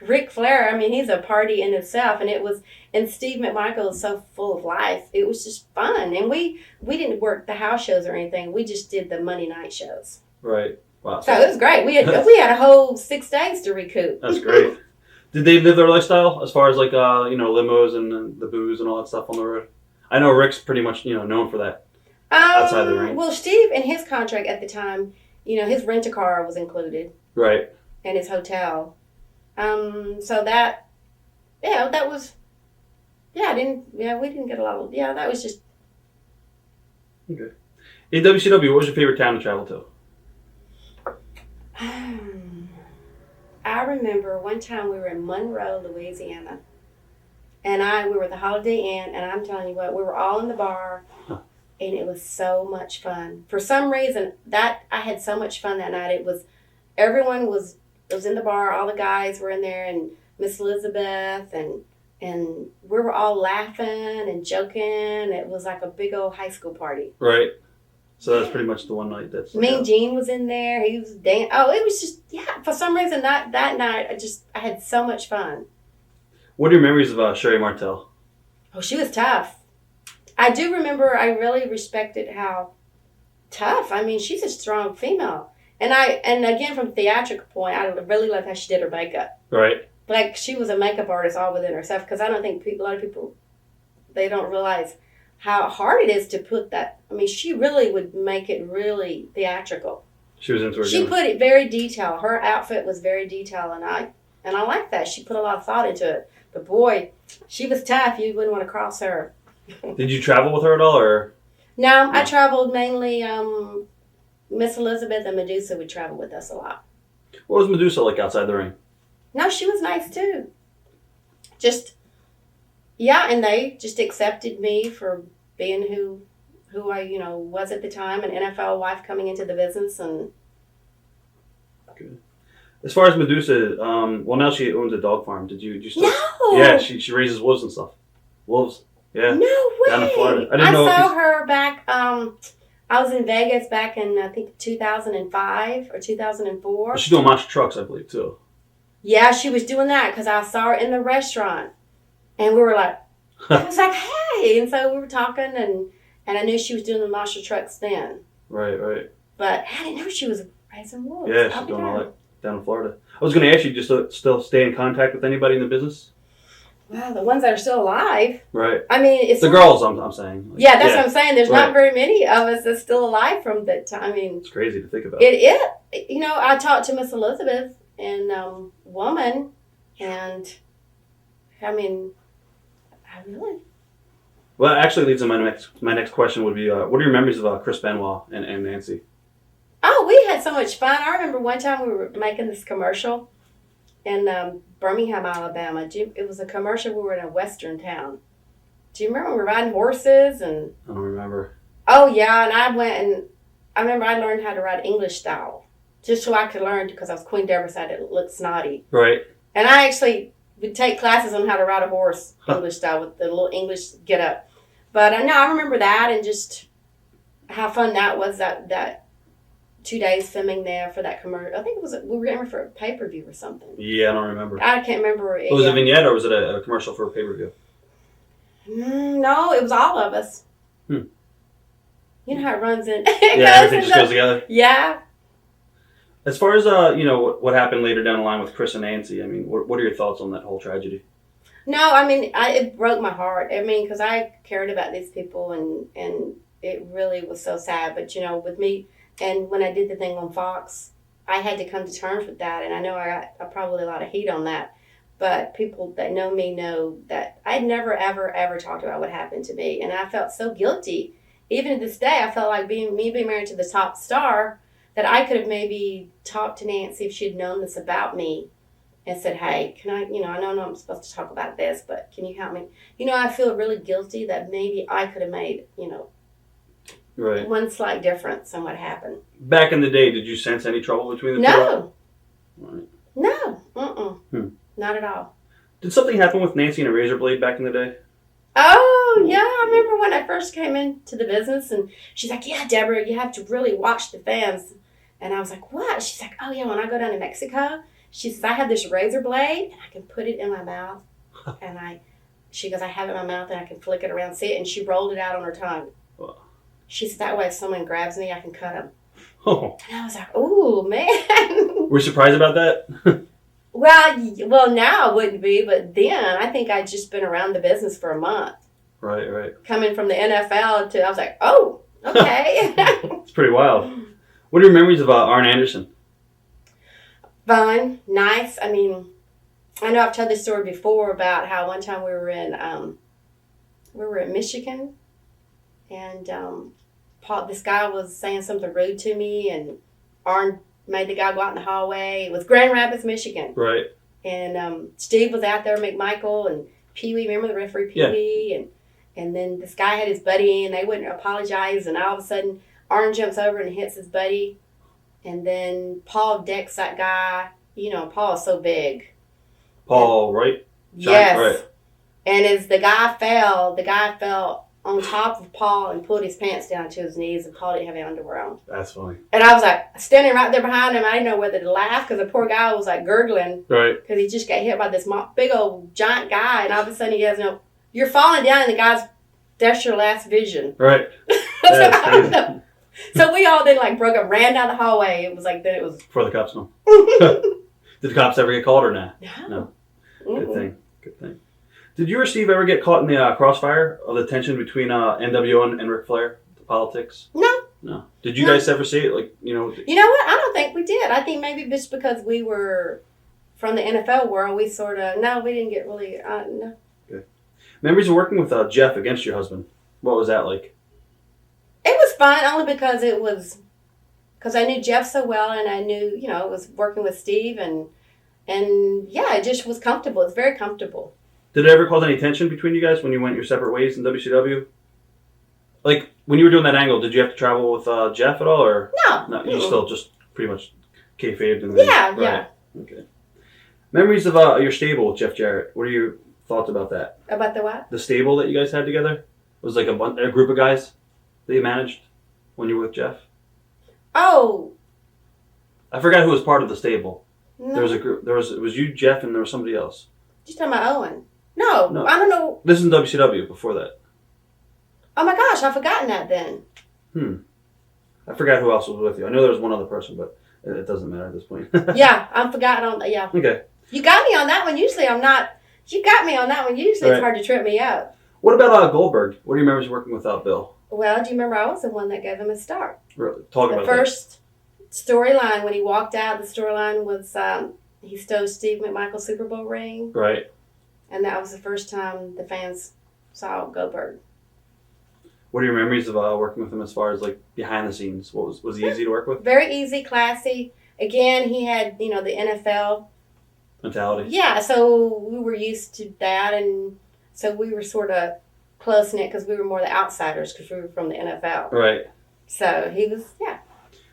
Ric Flair, I mean, he's a party in himself, and Steve McMichael is so full of life. It was just fun, and we didn't work the house shows or anything. We just did the Monday night shows. Right. Wow. So it was great. We had a whole 6 days to recoup. That's great. Did they live their lifestyle as far as like limos and the booze and all that stuff on the road? I know Rick's pretty much known for that outside the ring. Well, Steve, in his contract at the time, his rent-a-car was included. Right. And his hotel. So that was, we didn't get a lot of, that was just. Okay. In WCW, what was your favorite town to travel to? I remember one time we were in Monroe, Louisiana, and we were at the Holiday Inn, and I'm telling you what, we were all in the bar, and it was so much fun. For some reason, I had so much fun that night. Everyone was in the bar, all the guys were in there, and Miss Elizabeth, and we were all laughing and joking. It was like a big old high school party. Right. So that's pretty much the one night that's. Mean Gene was in there. He was dancing. Oh, it was just, for some reason that night I had so much fun. What are your memories of Sherry Martel? Oh, she was tough. I do remember I really respected how tough. I mean, she's a strong female. And again, from a theatrical point, I really loved how she did her makeup. Right. Like, she was a makeup artist all within herself, because I don't think a lot of people, they don't realize how hard it is to put that. I mean, she really would make it really theatrical. She was into her. She put it very detailed. Her outfit was very detailed, and I like that. She put a lot of thought into it. But boy, she was tough. You wouldn't want to cross her. Did you travel with her at all, or? No, I traveled mainly. Miss Elizabeth and Medusa would travel with us a lot. What was Medusa like outside the ring? No, she was nice too. And they just accepted me for being who I, was at the time, an NFL wife coming into the business. And good. As far as Medusa, now she owns a dog farm. Did you still? No. Yeah, she raises wolves and stuff. Wolves. Yeah. No way. Down in Florida. I saw her back. I was in Vegas back in, I think, 2005 or 2004. She's doing monster trucks, I believe, too. Yeah, she was doing that because I saw her in the restaurant. And we were like, I was like, hey. And so we were talking, and I knew she was doing the monster trucks then. Right. But I didn't know she was raising wolves. Yeah, she's doing all that down in Florida. I was going to ask you, just still stay in contact with anybody in the business? Wow, the ones that are still alive. Right. I mean, it's the girls. I'm saying. What I'm saying. There's not very many of us that's still alive from that time. I mean, it's crazy to think about. I talked to Miss Elizabeth and woman, and I mean, I really. Well, it actually leads to my next question would be, what are your memories of Chris Benoit and Nancy? Oh, we had so much fun. I remember one time we were making this commercial in Birmingham, Alabama. It was a commercial. We were in a western town. Do you remember we were riding horses? And I don't remember. Oh, yeah, and I remember I learned how to ride English style, just so I could learn, because I was Queen Debra, so I didn't look snotty. Right. And I actually would take classes on how to ride a horse, English style, with the little English get up. But I remember that, and just how fun that was, that 2 days filming there for that commercial. I think we were getting for a pay-per-view or something. Yeah, I don't remember. I can't remember. Was it a vignette, or was it a commercial for a pay-per-view? No, it was all of us. You know how it runs in. Everything just goes together. Yeah. As far as what happened later down the line with Chris and Nancy, I mean, what are your thoughts on that whole tragedy? No, I mean, it broke my heart. I mean, because I cared about these people, and it really was so sad. But with me, and when I did the thing on Fox, I had to come to terms with that, and I know I got probably a lot of heat on that. But people that know me know that I'd never, ever, ever talked about what happened to me, and I felt so guilty. Even to this day, I felt like being married to the top star, that I could have maybe talked to Nancy if she'd known this about me and said, hey, can I, I know I'm not supposed to talk about this, but can you help me? I feel really guilty that maybe I could have made, Right. one slight difference in what happened. Back in the day, did you sense any trouble between the two? No. Right. No. Hmm. Not at all. Did something happen with Nancy and a razor blade back in the day? Oh, yeah. I remember when I first came into the business and she's like, yeah, Deborah, you have to really watch the fans. And I was like, what? She's like, oh, yeah, when I go down to Mexico, she says, I have this razor blade and I can put it in my mouth. And she goes, I have it in my mouth and I can flick it around, see it. And she rolled it out on her tongue. Wow. She said, that way if someone grabs me, I can cut them. Oh. And I was like, ooh, man. Were you surprised about that? Well, now I wouldn't be, but then I think I'd just been around the business for a month. Right. Coming from the NFL to, I was like, oh, okay. It's pretty wild. What are your memories of Arn Anderson? Fun, nice. I mean, I know I've told this story before about how one time we were in Michigan, and this guy was saying something rude to me, and Arn made the guy go out in the hallway. It was Grand Rapids, Michigan. Right. And Steve was out there, McMichael, and Pee Wee. Remember the referee Pee Wee? Yeah. And then this guy had his buddy, and they wouldn't apologize. And all of a sudden, Arn jumps over and hits his buddy. And then Paul decks that guy. You know, Paul is so big. Paul, right? Yes. Right. And as the guy fell on top of Paul and pulled his pants down to his knees, and Paul didn't have any underwear on. That's funny. And I was like standing right there behind him. I didn't know whether to laugh because the poor guy was like gurgling. Right. Because he just got hit by this big old giant guy, and all of a sudden he has you're falling down, and the guy's, that's your last vision. Right. That's crazy. So we all then broke up, ran down the hallway. It was like then it was Before the cops know. Did the cops ever get called or not? No. Good thing. Did you or Steve ever get caught in the crossfire of the tension between NWO and Ric Flair, the politics? No. Did you guys ever see it? You know what? I don't think we did. I think maybe just because we were from the NFL world, we sort of, we didn't get really, no. Okay. Memories of working with Jeff against your husband. What was that like? It was fun only because I knew Jeff so well, and I knew, it was working with Steve, and yeah, it just was comfortable. It's very comfortable. Did it ever cause any tension between you guys when you went your separate ways in WCW? Like, when you were doing that angle, did you have to travel with Jeff at all, or? No. You still just pretty much kayfabed and Yeah. Okay. Memories of your stable with Jeff Jarrett. What are your thoughts about that? About the what? The stable that you guys had together? It was like a group of guys that you managed when you were with Jeff? Oh. I forgot who was part of the stable. No. There was a group. It was you, Jeff, and there was somebody else. You talking about Owen? No, I don't know. This is in WCW before that. Oh my gosh, I've forgotten that then. I forgot who else was with you. I know there was one other person, but it doesn't matter at this point. Yeah, I'm forgotten on that. Yeah. Okay. You got me on that one. Usually I'm not. You got me on that one. Usually It's hard to trip me up. What about Goldberg? What do you remember working with Bill? Well, do you remember I was the one that gave him a start? Really? Talk about the first storyline when he walked out. The storyline was he stole Steve McMichael's Super Bowl ring. Right. And that was the first time the fans saw Goldberg. What are your memories of working with him as far as like behind the scenes? Was he easy to work with? Very easy, classy. Again, he had the NFL mentality. Yeah, so we were used to that, and so we were sort of close knit because we were more the outsiders because we were from the NFL. Right. So he was, yeah.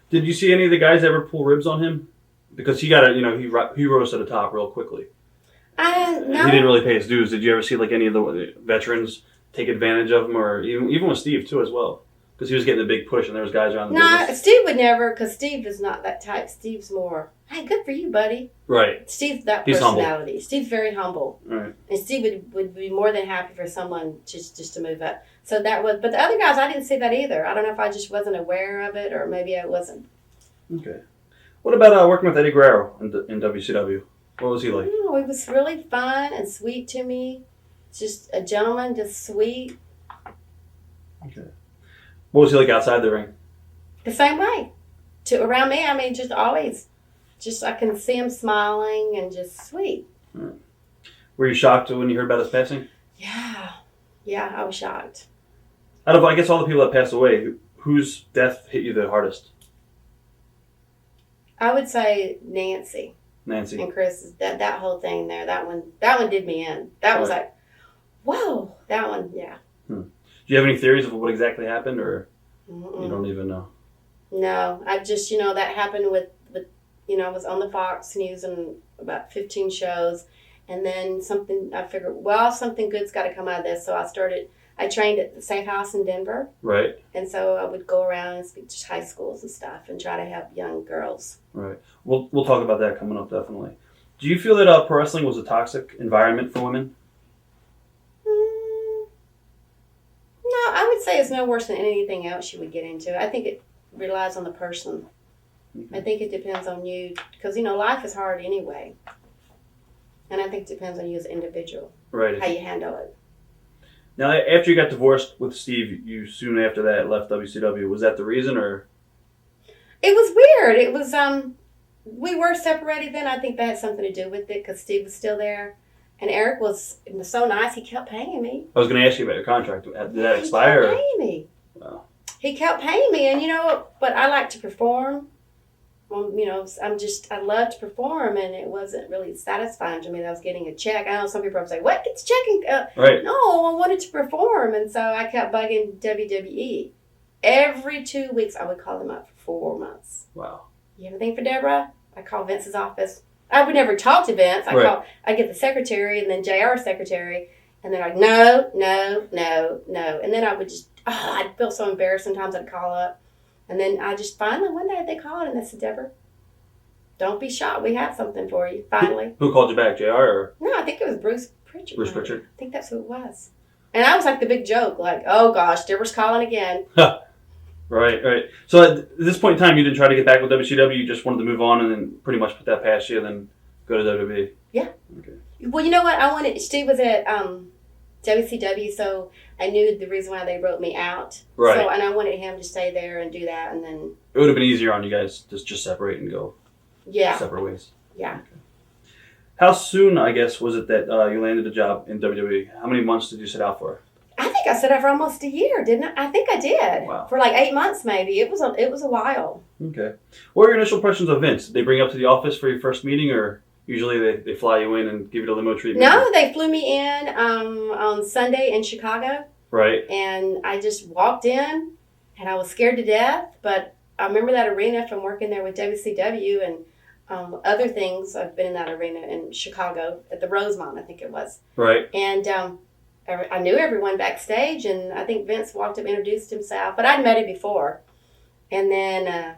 Did you see any of the guys ever pull ribs on him? Because he got he rose to the top real quickly. No. He didn't really pay his dues. Did you ever see like any of the veterans take advantage of him, or even with Steve too as well? Because he was getting a big push, and there was guys around the business. Steve would never, because Steve is not that type. Steve's more, hey, good for you, buddy. Right. Steve's that He's personality. Humble. Steve's very humble. Right. And Steve would be more than happy for someone just to move up. So that was, but the other guys, I didn't see that either. I don't know if I just wasn't aware of it, or maybe I wasn't. Okay. What about working with Eddie Guerrero in WCW? What was he like? Oh, he was really fun and sweet to me. Just a gentleman, just sweet. Okay. What was he like outside the ring? The same way. Around me, I mean, just always. Just I can see him smiling and just sweet. Right. Were you shocked when you heard about his passing? Yeah. Yeah, I was shocked. Out of, I guess, all the people that passed away, whose death hit you the hardest? I would say Nancy. Nancy. And Chris, that whole thing there, that one did me in. That was like, whoa, that one, yeah. Do you have any theories of what exactly happened, or? Mm-mm. You don't even know. No, I just, that happened with I was on the Fox News and about 15 shows. And then I figured, well, something good's got to come out of this. So I trained at the Safe House in Denver. Right. And so I would go around and speak to high schools and stuff and try to help young girls. Right. We'll talk about that coming up, definitely. Do you feel that pro wrestling was a toxic environment for women? No, I would say it's no worse than anything else you would get into. I think it relies on the person. Mm-hmm. I think it depends on you because, life is hard anyway. And I think it depends on you as an individual, right? How you handle it. Now, after you got divorced with Steve, you soon after that left WCW. Was that the reason, or? It was weird. It was, we were separated then. I think that had something to do with it because Steve was still there. And Eric was so nice, he kept paying me. I was going to ask you about your contract. Did that expire? He kept paying me. Wow. He kept paying me, and but I like to perform. I love to perform, and it wasn't really satisfying to me that I was getting a check. I know some people would say, what, get the check? Right. No, I wanted to perform, and so I kept bugging WWE. Every 2 weeks, I would call them up for 4 months. Wow. You have anything for Debra? I call Vince's office. I would never talk to Vince. I get the secretary, and then JR's secretary, and they're like, no. And then I would just, I'd feel so embarrassed sometimes. I'd call up. And then I just finally, one day they called and they said, Debra, don't be shocked. We have something for you, finally. Who called you back, JR? Or? No, I think it was Bruce Pritchard. Bruce Pritchard? I think that's who it was. And I was like the big joke, like, oh gosh, Debra's calling again. Right. So at this point in time, you didn't try to get back with WCW. You just wanted to move on and then pretty much put that past you and then go to WWE. Yeah. Okay. Well, you know what? Steve was at WCW, so I knew the reason why they wrote me out. Right. So, and I wanted him to stay there and do that, and then it would have been easier on you guys to just separate and go. Yeah. Separate ways. Yeah. Okay. How soon, I guess, was it that you landed a job in WWE? How many months did you sit out for? I think I sat out for almost a year, didn't I? I think I did. Wow. For like 8 months, maybe. It was a while. Okay. What were your initial impressions of Vince? Did they bring you up to the office for your first meeting, or usually they fly you in and give you the limo treatment? No, they flew me in on Sunday in Chicago. Right. And I just walked in, and I was scared to death. But I remember that arena from working there with WCW and other things. I've been in that arena in Chicago at the Rosemont, I think it was. Right. And I knew everyone backstage, and I think Vince walked up and introduced himself. But I'd met him before. And then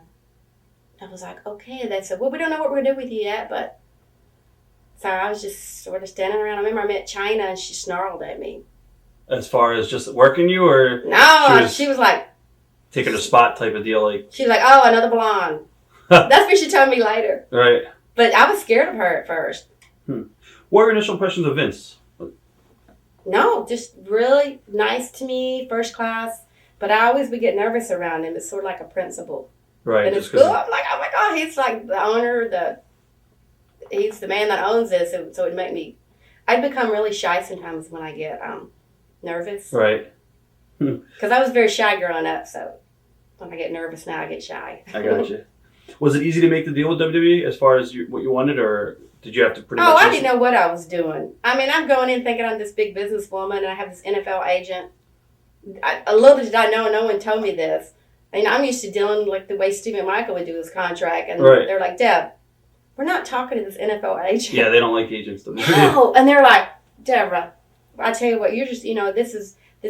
I was like, okay. They said, well, we don't know what we're going to do with you yet, but... So I was just sort of standing around. I remember I met Chyna, and she snarled at me. As far as just working you, or... No, she was like... Taking a spot type of deal, like... She's like, oh, another blonde. That's what she told me later. Right. But I was scared of her at first. What were your initial impressions of Vince? No, just really nice to me, first class. But I always would get nervous around him. It's sort of like a principal. Right. And it's cool. I'm like, oh my God, he's like the owner, he's the man that owns this. So it'd make me... I'd become really shy sometimes when I get nervous. Right. Because I was very shy growing up, so when I get nervous now, I get shy. I got you. Was it easy to make the deal with WWE as far as what you wanted, or did you have to pretty much... Oh, I didn't know what I was doing. I mean, I'm going in thinking I'm this big businesswoman, and I have this NFL agent. A little did I know, no one told me this. I mean, I'm used to dealing like the way Steve McMichael would do his contract, and they're like, Deb, we're not talking to this NFL agent. Yeah, they don't like agents. No, and they're like, Debra, I tell you what, you're just, this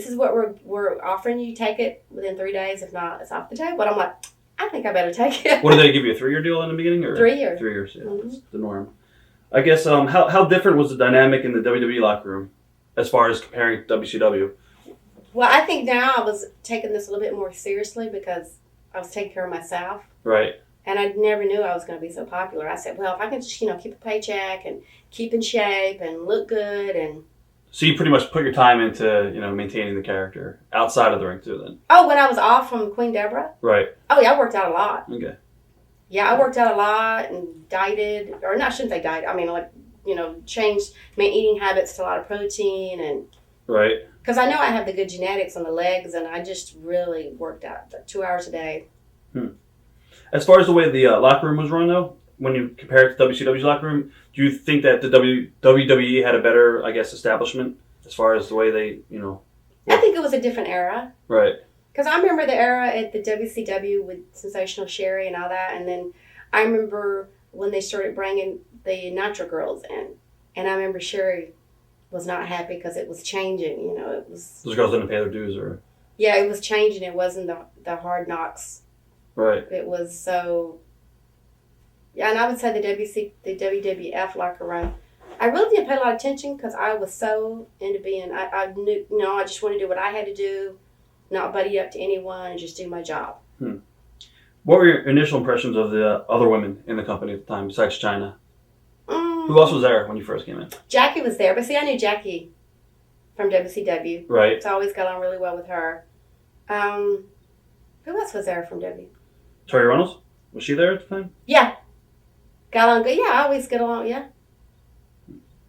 is what we're offering you. Take it within 3 days. If not, it's off the table. But I'm like, I think I better take it. What did they give you, a 3-year deal in the beginning? Or 3 years. 3 years, yeah. That's the norm. I guess, how different was the dynamic in the WWE locker room as far as comparing to WCW? Well, I think now I was taking this a little bit more seriously because I was taking care of myself. Right. And I never knew I was going to be so popular. I said, well, if I can just, keep a paycheck and keep in shape and look good and... So you pretty much put your time into, maintaining the character outside of the ring too then? Oh, when I was off from Queen Debra? Right. Oh, yeah, I worked out a lot. Okay. Yeah, I worked out a lot and dieted, or not, I shouldn't say dieted. I mean, changed my eating habits to a lot of protein and... Right. Because I know I have the good genetics on the legs, and I just really worked out 2 hours a day. As far as the way the locker room was run, though, when you compare it to WCW's locker room, do you think that the WWE had a better, I guess, establishment as far as the way they, I think it was a different era. Right. Because I remember the era at the WCW with Sensational Sherry and all that. And then I remember when they started bringing the Nitro Girls in. And I remember Sherry was not happy because it was changing. You know, it was... Those girls didn't pay their dues, or... Yeah, it was changing. It wasn't the Hard Knocks. Right. It was so... Yeah, and I would say the WWF locker room, I really didn't pay a lot of attention because I was so into being... I knew, you know, I just wanted to do what I had to do, not buddy up to anyone, and just do my job. What were your initial impressions of the other women in the company at the time, besides China? Who else was there when you first came in? Jackie was there, but see, I knew Jackie from WCW. Right. So I always got on really well with her. Who else was there from W? Tori Reynolds? Was she there at the time? Yeah. Got on good. Yeah, I always get along, yeah.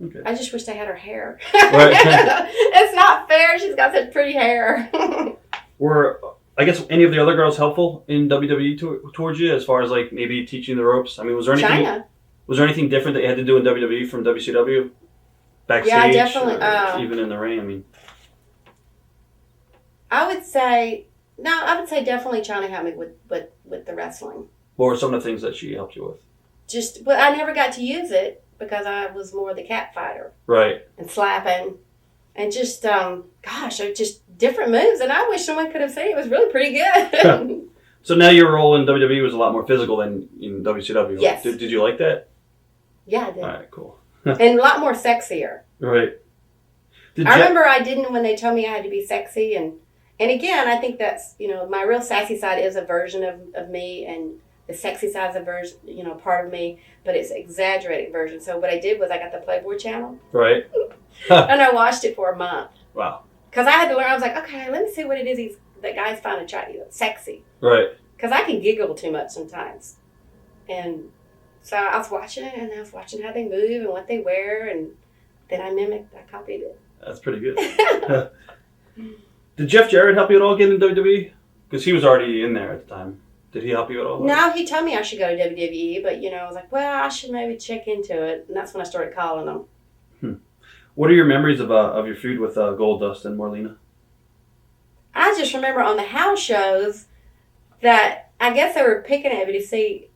Okay. I just wish they had her hair. Right. It's not fair. She's got such pretty hair. Were, I guess, any of the other girls helpful in WWE towards you, as far as like maybe teaching the ropes? I mean, was there anything? China. Was there anything different that you had to do in WWE from WCW? Backstage, Yeah, definitely. or even in the ring. I mean, I would say definitely China helped me with the wrestling. what were some of the things that she helped you with? But I never got to use it because I was more the cat fighter Right. and slapping and just just different moves. And I wish someone could have seen it. It was really pretty good. So now your role in WWE was a lot more physical than in WCW. Yes. Did you like that? Yeah, I did. All right, cool. And a lot more sexier. Right. I remember I didn't when they told me I had to be sexy, and again, I think that's, you know, my real sassy side is a version of me, and the sexy side is a version, you know, part of me, but it's an exaggerated version. So what I did was I got the Playboy channel. Right. And I watched it for a month. Wow. Because I had to learn. I was like, okay, let me see what it is that guys find attractive, sexy. Right. Because I can giggle too much sometimes. And so I was watching it, and I was watching how they move and what they wear, and then I copied it. That's pretty good. Did Jeff Jarrett help you at all get into WWE? Because he was already in there at the time. Did he help you at all? No, he told me I should go to WWE, but, you know, I was like, well, I should maybe check into it. And that's when I started calling them. What are your memories of your feud with Goldust and Marlena? I just remember on the house shows that I guess they were picking at me to see,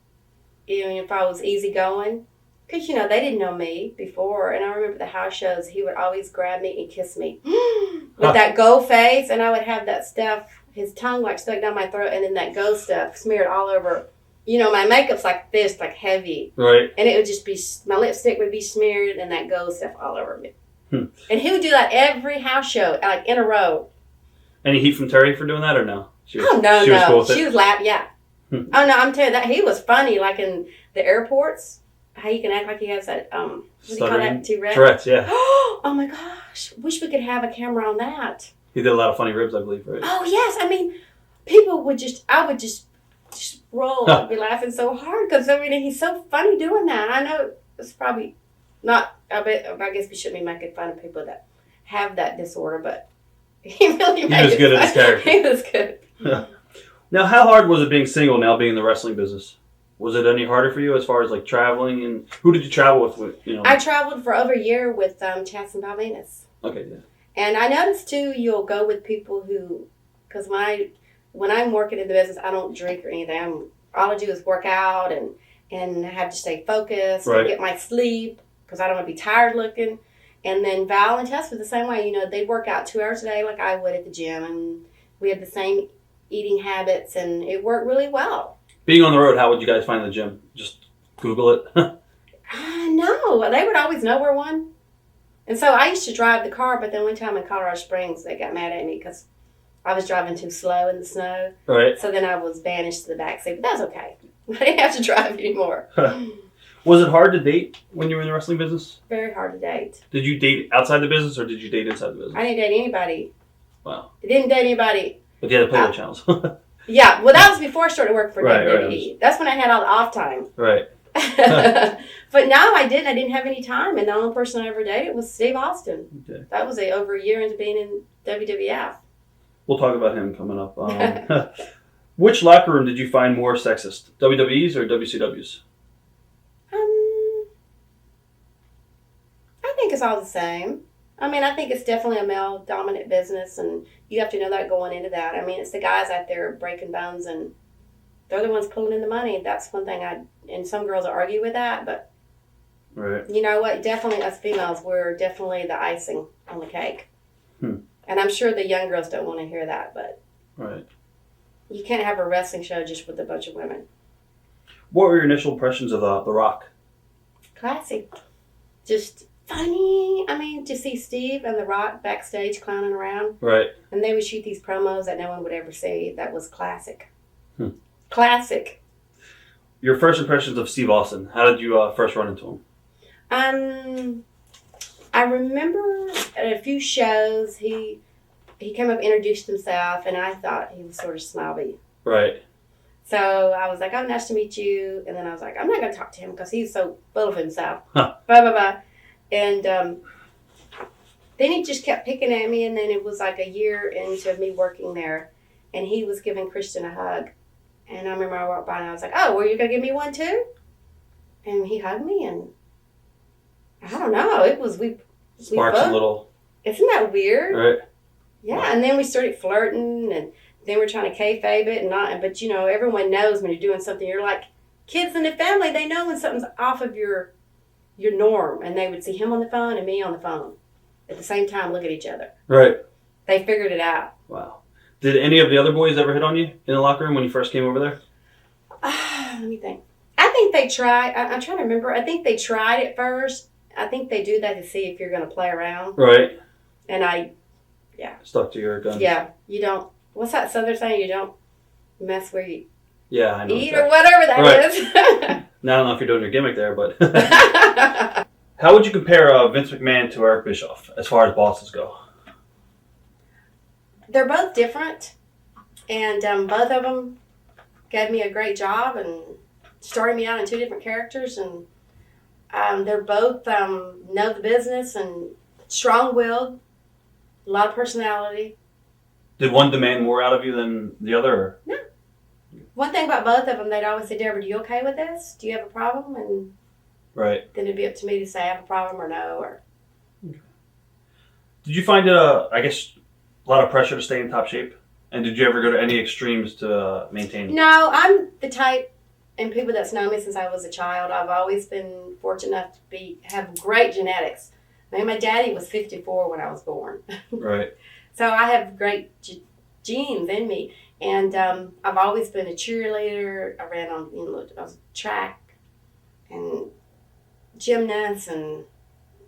you know, if I was easygoing. Because, you know, they didn't know me before. And I remember the house shows, he would always grab me and kiss me with that gold face. And I would have that stuff, his tongue like stuck down my throat, and then that gold stuff smeared all over. You know, my makeup's like this, like heavy. Right. And it would just be, my lipstick would be smeared and that gold stuff all over me. And he would do that every house show, like in a row. Any heat from Terry for doing that, or no? No. Was cool with She was laughing, yeah. Oh, no, I'm telling you, that he was funny, like in the airports. How you can act like he has that, what do you call that? Tourette's, yeah. Oh my gosh. Wish we could have a camera on that. He did a lot of funny ribs, I believe, right? Oh, yes. I mean, people would I would just roll. I'd be laughing so hard because, I mean, he's so funny doing that. I know it's probably not, I guess we shouldn't be making fun of people that have that disorder, but he really made it. He was good at his character. He was good. Now, how hard was it being single now, being in the wrestling business? Was it any harder for you as far as like traveling, and who did you travel with? You know, I traveled for over a year with Chas and Bob Venus. Okay, yeah. And I noticed too, you'll go with people who, because when I'm working in the business, I don't drink or anything. All I do is work out and I have to stay focused and get my sleep because I don't want to be tired looking. And then Val and Tess were the same way. You know, they'd work out 2 hours a day like I would at the gym, and we had the same eating habits, and it worked really well. Being on the road, how would you guys find the gym? Just Google it? No, they would always know where one. And so I used to drive the car, but then one time in Colorado Springs, they got mad at me because I was driving too slow in the snow. Right. So then I was banished to the back seat, but that's okay. I didn't have to drive anymore. Was it hard to date when you were in the wrestling business? Very hard to date. Did you date outside the business, or did you date inside the business? I didn't date anybody. Wow. I didn't date anybody. But you had to play the channels. Yeah, well, that was before I started working for WWE. Right. That's when I had all the off time. Right. But no, I didn't. I didn't have any time, and the only person I ever dated was Steve Austin. Okay. That was over a year into being in WWF. We'll talk about him coming up. Which locker room did you find more sexist? WWE's or WCW's? I think it's all the same. I mean, I think it's definitely a male dominant business, and you have to know that going into that. I mean, it's the guys out there breaking bones, and they're the ones pulling in the money. That's one thing and some girls argue with that, but Right. you know what? Definitely us females, we're definitely the icing on the cake. Hmm. And I'm sure the young girls don't want to hear that, but Right. you can't have a wrestling show just with a bunch of women. What were your initial impressions of The Rock? Classic. Just funny. I mean, to see Steve and The Rock backstage clowning around, Right. and they would shoot these promos that no one would ever see, that was classic. Hmm. Classic. Your first impressions of Steve Austin. How did you first run into him? I remember at a few shows he came up, introduced himself, and I thought he was sort of snobby. Right. So I was like, "Oh, nice to meet you," and then I was like, "I'm not going to talk to him because he's so full of himself." Huh. Blah blah blah, and then he just kept picking at me, and then it was like a year into me working there, and he was giving Christian a hug, and I remember I walked by and I was like, "Oh, were you going to give me one too?" And he hugged me, and I don't know, it was we Sparks a little. Isn't that weird? Right. Yeah, and then we started flirting, and then we're trying to kayfabe it, and not. But you know, everyone knows when you're doing something. You're like kids in the family; they know when something's off of your norm, and they would see him on the phone and me on the phone at the same time, look at each other. Right. They figured it out. Wow. Did any of the other boys ever hit on you in the locker room when you first came over there? Let me think. I think they tried. I'm trying to remember. I think they tried at first. I think they do that to see if you're going to play around. Right. And Stuck to your guns. yeah, you don't. What's that Southern saying? You don't mess where you Yeah, I know. eat or whatever that is. Now, I don't know if you're doing your gimmick there, but how would you compare Vince McMahon to Eric Bischoff as far as bosses go? They're both different, and both of them gave me a great job and started me out in two different characters, and they're both know the business and strong-willed, a lot of personality. Did one demand more out of you than the other? Or? No. One thing about both of them, they'd always say, "Debra, are you okay with this? Do you have a problem?" And Right. then it'd be up to me to say I have a problem or no. Or Did you find it, I guess, a lot of pressure to stay in top shape? And did you ever go to any extremes to maintain? no, I'm the type, and people that's known me since I was a child, I've always been fortunate enough to have great genetics. I mean, my daddy was 54 when I was born. Right. So I have great genes in me. And I've always been a cheerleader. I ran on, I was track and gymnast. And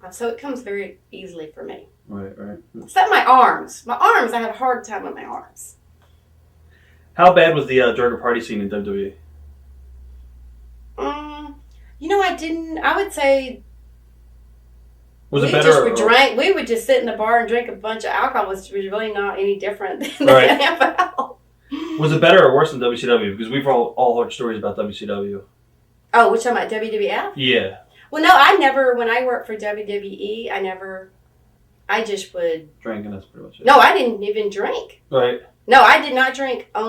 so it comes very easily for me. Right. Except my arms. I have a hard time with my arms. How bad was the Jurgen party scene in WWE? I would say Was it we better? just drank. We would just sit in the bar and drink a bunch of alcohol. It was really not any different than Right. the NFL. Was it better or worse than WCW? Because we've all heard stories about WCW. Oh, which talking about WWF? Yeah. Well, no, I never. When I worked for WWE, I just would. Drank, and that's pretty much it. No, I didn't even drink. Right. No, I did not drink. I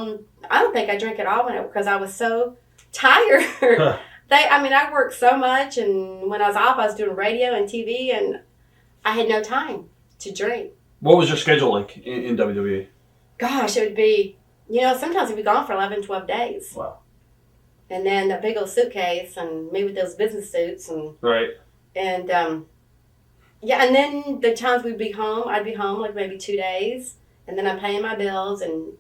don't think I drank at all because I was so tired. Huh. I worked so much, and when I was off, I was doing radio and TV, and I had no time to drink. What was your schedule like in WWE? Gosh, it would be, sometimes we'd be gone for 11, 12 days. Wow. And then a big old suitcase, and me with those business suits, and Right. and and then the times I'd be home like maybe 2 days, and then I'm paying my bills, and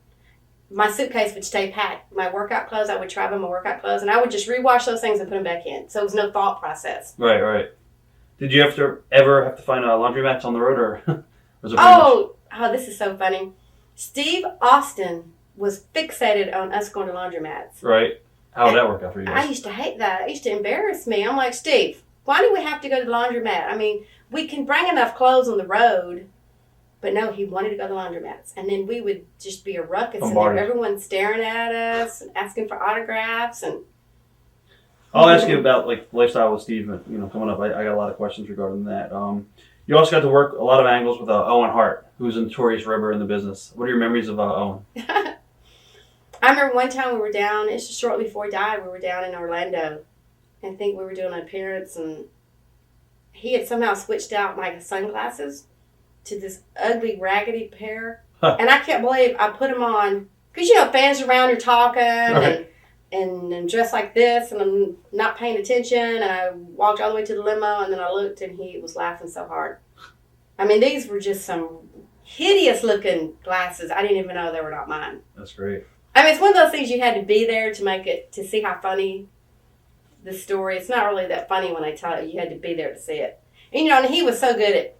my suitcase would stay packed. My workout clothes, I would travel my workout clothes, and I would just rewash those things and put them back in. So it was no thought process. Right. Did you ever have to find laundromats on the road, or was it? Oh, this is so funny. Steve Austin was fixated on us going to laundromats. Right. How did that work out for you I guys? used to hate that. It used to embarrass me. I'm like, Steve, why do we have to go to the laundromat? I mean, we can bring enough clothes on the road. But no, he wanted to go to the laundromats. And then we would just be a ruckus. And there, everyone staring at us and asking for autographs. And I'll ask you about lifestyle with Steve. Coming up, I got a lot of questions regarding that. You also got to work a lot of angles with Owen Hart, who's a notorious ribber in the business. What are your memories of Owen? I remember one time we were down, it's just shortly before he died, we were down in Orlando. And I think we were doing an appearance, and he had somehow switched out my sunglasses. to this ugly, raggedy pair. Huh. And I can't believe I put them on. Because, fans around are talking and dressed like this, and I'm not paying attention. And I walked all the way to the limo, and then I looked, and he was laughing so hard. I mean, these were just some hideous-looking glasses. I didn't even know they were not mine. That's great. I mean, it's one of those things you had to be there to see how funny the story. It's not really that funny when I tell it. You had to be there to see it. And, and he was so good at,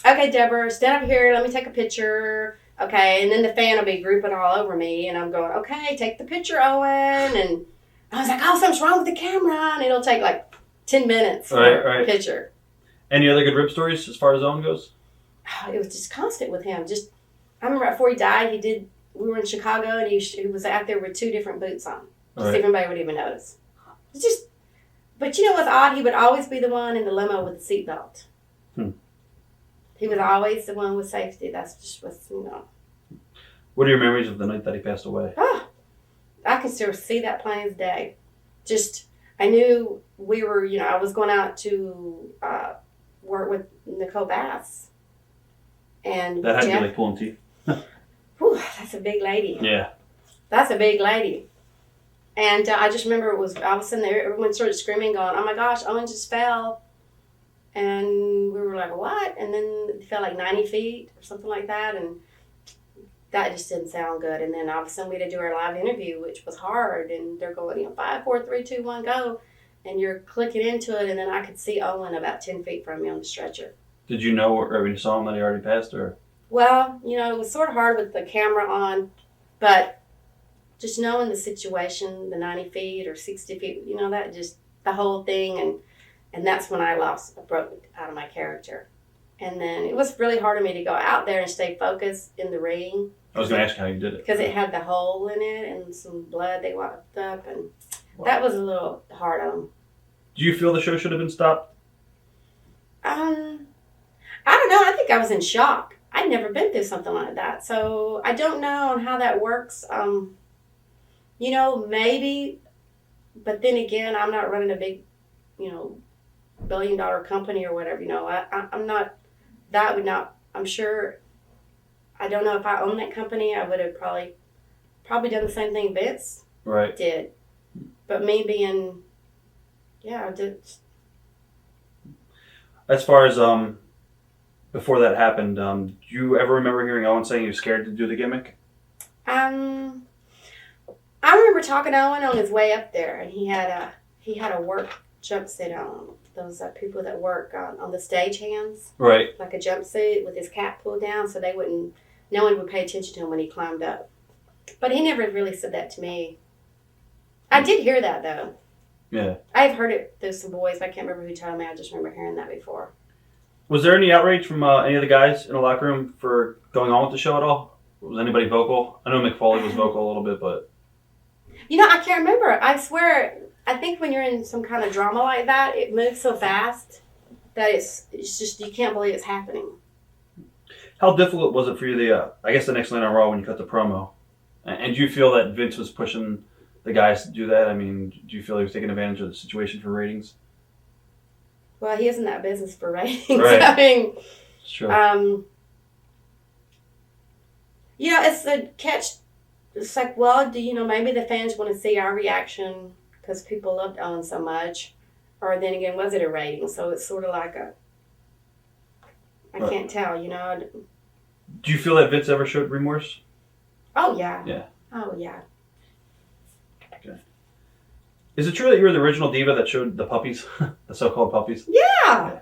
okay, Deborah, stand up here. Let me take a picture. Okay, and then the fan will be grouping all over me, and I'm going, okay, take the picture, Owen. And I was like, oh, something's wrong with the camera. And it'll take like 10 minutes for a picture. Any other good rib stories as far as Owen goes? Oh, it was just constant with him. I remember right before he died, we were in Chicago, and he was out there with 2 different boots on. Just everybody would even notice. But you know what's odd? He would always be the one in the limo with the seatbelt. He was always the one with safety. That's just what's, What are your memories of the night that he passed away? Oh, I can still see that plain as day. I knew we were, I was going out to work with Nicole Bass. And that had to be like pulling teeth. Whew, that's a big lady. Yeah. That's a big lady. And I just remember I was sitting there, everyone started screaming, going, oh my gosh, Owen just fell. And we were like, what? And then it fell like 90 feet or something like that. And that just didn't sound good. And then all of a sudden we had to do our live interview, which was hard. And they're going, 5, 4, 3, 2, 1, go. And you're clicking into it. And then I could see Owen about 10 feet from me on the stretcher. Did you know or when you saw him that he already passed? Or? Well, it was sort of hard with the camera on. But just knowing the situation, the 90 feet or 60 feet, that just the whole thing. And that's when I broke out of my character. And then it was really hard for me to go out there and stay focused in the ring. I was going to ask you how you did it. Because it had the hole in it and some blood they wiped up. And that was a little hard on them. Do you feel the show should have been stopped? I don't know. I think I was in shock. I'd never been through something like that. So I don't know on how that works. Maybe. But then again, I'm not running a big, billion-dollar company or whatever. I'm not. That would not. I'm sure. I don't know if I owned that company, I would have probably done the same thing Vince did. But me being, I did. As far as before that happened, do you ever remember hearing Owen saying he was scared to do the gimmick? I remember talking to Owen on his way up there, and he had a work jumpsuit on. Those people that work on the stagehands, right? Like a jumpsuit with his cap pulled down, so no one would pay attention to him when he climbed up. But he never really said that to me. I did hear that though. Yeah, I've heard it through some boys. But I can't remember who told me. I just remember hearing that before. Was there any outrage from any of the guys in the locker room for going on with the show at all? Was anybody vocal? I know McFoley was vocal a little bit, but I can't remember. I swear. I think when you're in some kind of drama like that, it moves so fast that it's just, you can't believe it's happening. How difficult was it for you, the next night on Raw when you cut the promo? And do you feel that Vince was pushing the guys to do that? I mean, do you feel he was taking advantage of the situation for ratings? Well, he isn't that business for ratings. Right. I mean, sure. It's a catch. It's like, well, maybe the fans want to see our reaction because people loved Owen so much. Or then again, was it a rating? So it's sort of like I can't tell, Do you feel that Vince ever showed remorse? Oh, yeah. Yeah. Oh, yeah. Okay. Is it true that you were the original diva that showed the puppies? The so-called puppies? Yeah.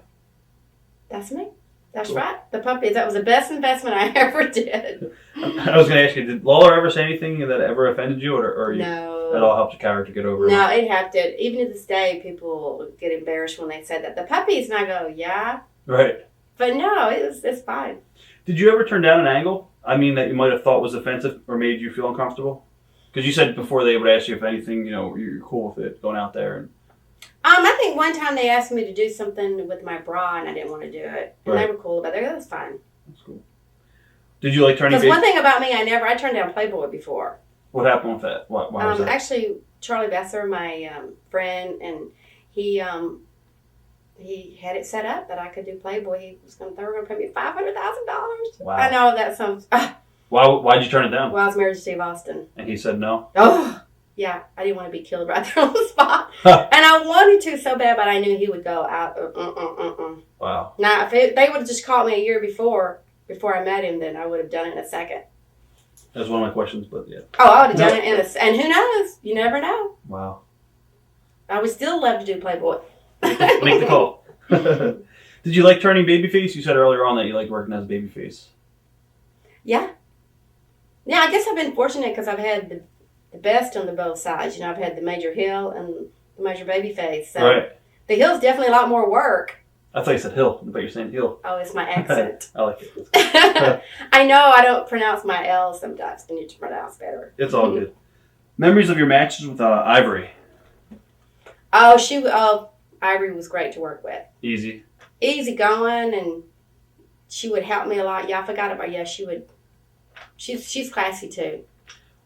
That's me. That's cool. Right. The puppies. That was the best investment I ever did. I was going to ask you, did Lawler ever say anything that ever offended you? Or no. That all helped your character get over it? No, it helped it. Even to this day, people get embarrassed when they said that. The puppies, and I go, yeah. Right. But no, it's fine. Did you ever turn down an angle? I mean, that you might have thought was offensive or made you feel uncomfortable? Because you said before they would ask you if anything, you're cool with it, going out there. And I think one time they asked me to do something with my bra, and I didn't want to do it. And they were cool about it. That's fine. That's cool. Did you like turning? Because one thing about me, I turned down Playboy before. What happened with that? Why was that? Actually, Charlie Besser, my friend, and he he had it set up that I could do Playboy. They were going to pay me $500,000. Wow. I know that sounds. Why'd you turn it down? Well, I was married to Steve Austin. And he said no? Oh, yeah. I didn't want to be killed right there on the spot. And I wanted to so bad, but I knew he would go out. Wow. Now, if they would have just called me a year before I met him, then I would have done it in a second. That was one of my questions, but yeah. Oh, I would have done it in a... And who knows? You never know. Wow. I would still love to do Playboy. Make the call. Did you like turning babyface? You said earlier on that you liked working as a babyface. Yeah. Yeah, I guess I've been fortunate because I've had the best on the both sides. I've had the major heel and the major babyface. So right. The heel's definitely a lot more work. I thought you said hill, but you're saying heel. Oh, it's my accent. I like it. I know I don't pronounce my L's sometimes. I need to pronounce better. It's all good. Memories of your matches with Ivory? Ivory was great to work with. Easy going, and she would help me a lot. Yeah, I forgot about. Yeah, she would. She's classy too.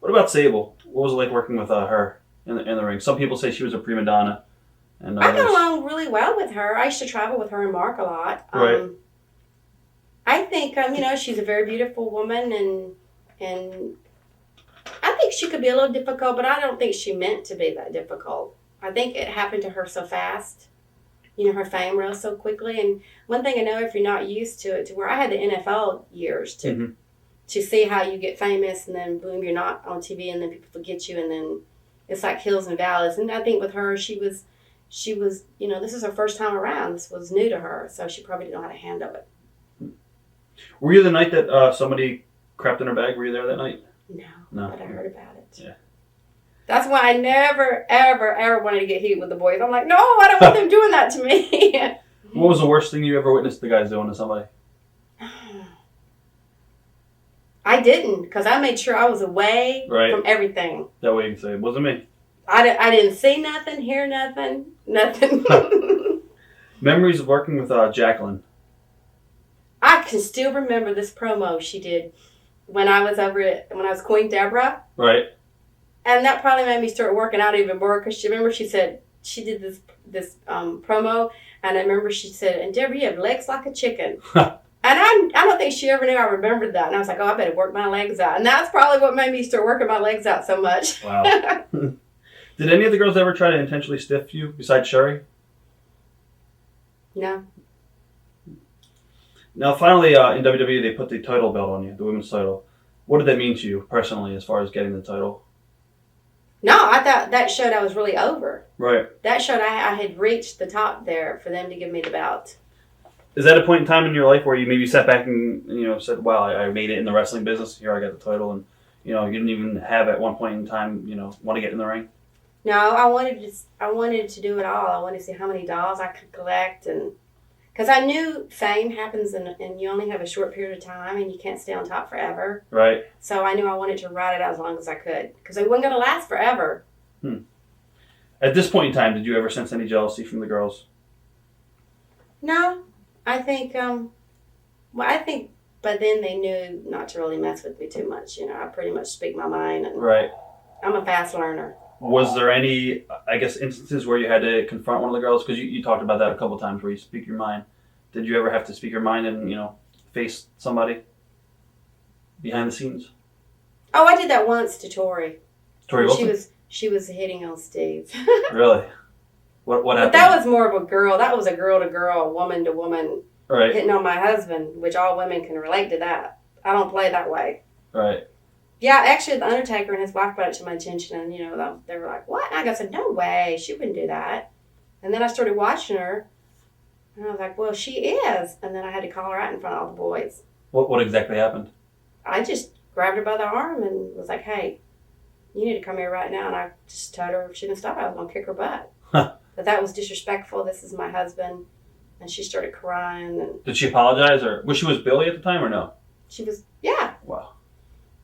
What about Sable? What was it like working with her in the ring? Some people say she was a prima donna. And I got along really well with her. I used to travel with her and Mark a lot. Right. I think she's a very beautiful woman, and I think she could be a little difficult, but I don't think she meant to be that difficult. I think it happened to her so fast. Her fame rose so quickly. And one thing I know, if you're not used to it, to where I had the NFL years to see how you get famous, and then boom, you're not on TV, and then people forget you, and then it's like hills and valleys. And I think with her, she was, this is her first time around. This was new to her, so she probably didn't know how to handle it. Were you the night that somebody crapped in her bag? Were you there that night? No. But I heard about it. Yeah. That's why I never, ever, ever wanted to get heat with the boys. I'm like, no, I don't want them doing that to me. What was the worst thing you ever witnessed the guys doing to somebody? I didn't, because I made sure I was away from everything. That way you can say, it wasn't me. I didn't see nothing, hear nothing. Memories of working with Jacqueline. I can still remember this promo she did when I was Queen Debra. Right. And that probably made me start working out even more, because she said she did this promo, and I remember she said, "And Debra, you have legs like a chicken." And I don't think she ever knew I remembered that. And I was like, oh, I better work my legs out. And that's probably what made me start working my legs out so much. Wow. Did any of the girls ever try to intentionally stiff you besides Sherry? No. Now, finally, in WWE, they put the title belt on you, the women's title. What did that mean to you personally as far as getting the title? No, I thought that showed I was really over. Right. That showed I had reached the top there for them to give me the belt. Is that a point in time in your life where you maybe sat back and said, "Wow, I made it in the wrestling business. Here, I got the title," and you didn't even have at one point in time want to get in the ring? No, I wanted to do it all. I wanted to see how many dolls I could collect, and because I knew fame happens and you only have a short period of time, and you can't stay on top forever. Right. So I knew I wanted to ride it out as long as I could, because it wasn't going to last forever. At this point in time, did you ever sense any jealousy from the girls? No. I think, by then they knew not to really mess with me too much. I pretty much speak my mind. And right. I'm a fast learner. Was there any, instances where you had to confront one of the girls? Because you talked about that a couple of times where you speak your mind. Did you ever have to speak your mind and, face somebody behind the scenes? Oh, I did that once to Tori. Tori Wilson? She was hitting on Steve. Really? What happened? But that was more of a girl. That was a girl-to-girl, woman-to-woman hitting on my husband, which all women can relate to that. I don't play that way. Right. Yeah, actually, The Undertaker and his wife brought it to my attention, and, they were like, what? And I said, no way, she wouldn't do that. And then I started watching her, and I was like, well, she is. And then I had to call her out in front of all the boys. What exactly happened? I just grabbed her by the arm and was like, hey, you need to come here right now. And I just told her if she didn't stop, I was going to kick her butt. But that was disrespectful. This is my husband. And she started crying. And did she apologize? Or was she with Billy at the time or no? She was, yeah. Wow.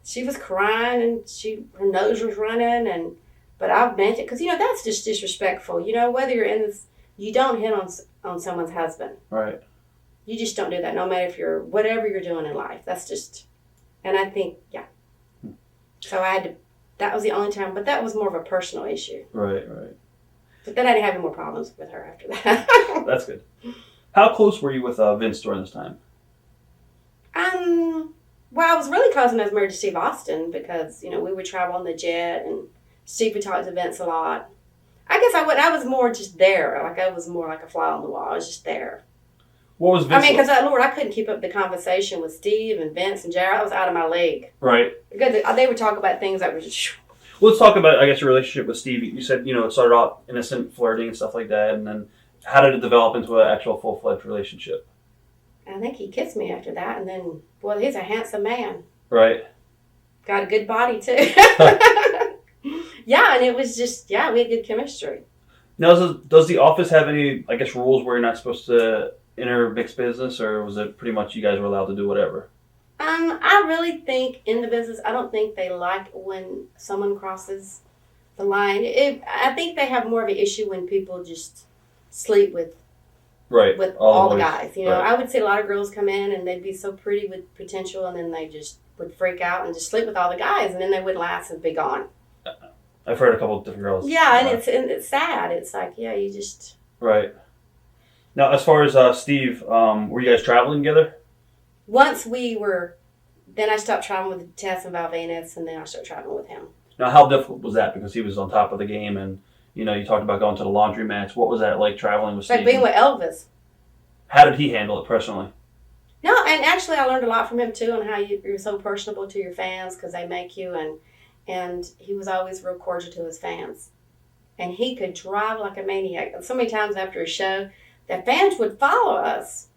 She was crying and her nose was running. But I meant it because, that's just disrespectful. Whether you're in this, you don't hit on someone's husband. Right. You just don't do that, no matter if you're, whatever you're doing in life. That's just, and I think, yeah. So I had to, that was the only time, but that was more of a personal issue. Right. But then I didn't have any more problems with her after that. That's good. How close were you with Vince during this time? Well, I was really close when I was married to Steve Austin because, we would travel on the jet and Steve would talk to Vince a lot. I guess I was more just there. Like, I was more like a fly on the wall. I was just there. What was Vince? Because, Lord, I couldn't keep up the conversation with Steve and Vince and Jared. I was out of my league. Right. Because they would talk about things that were just... Well, let's talk about, I guess, your relationship with Steve. You said, it started off innocent flirting and stuff like that, and then how did it develop into an actual full-fledged relationship? I think he kissed me after that, and then, boy, he's a handsome man. Right. Got a good body, too. Yeah, and it was just, we had good chemistry. Now, does the office have any, I guess, rules where you're not supposed to enter mixed business, or was it pretty much you guys were allowed to do whatever? I really think in the business, I don't think they like when someone crosses the line. I think they have more of an issue when people just sleep with all the guys. Right. I would see a lot of girls come in and they'd be so pretty with potential, and then they just would freak out and just sleep with all the guys, and then they wouldn't last and be gone. I've heard a couple of different girls. Yeah, and it's sad. It's like, you just... Right. Now, as far as Steve, were you guys traveling together? Once then I stopped traveling with Tess and Valvinus, and then I started traveling with him. Now, how difficult was that? Because he was on top of the game, and, you talked about going to the laundromats. What was that like traveling with Steve? Like being with Elvis. How did he handle it personally? No, and actually I learned a lot from him, too, on how you're so personable to your fans because they make you, and he was always real cordial to his fans. And he could drive like a maniac. So many times after a show, the fans would follow us,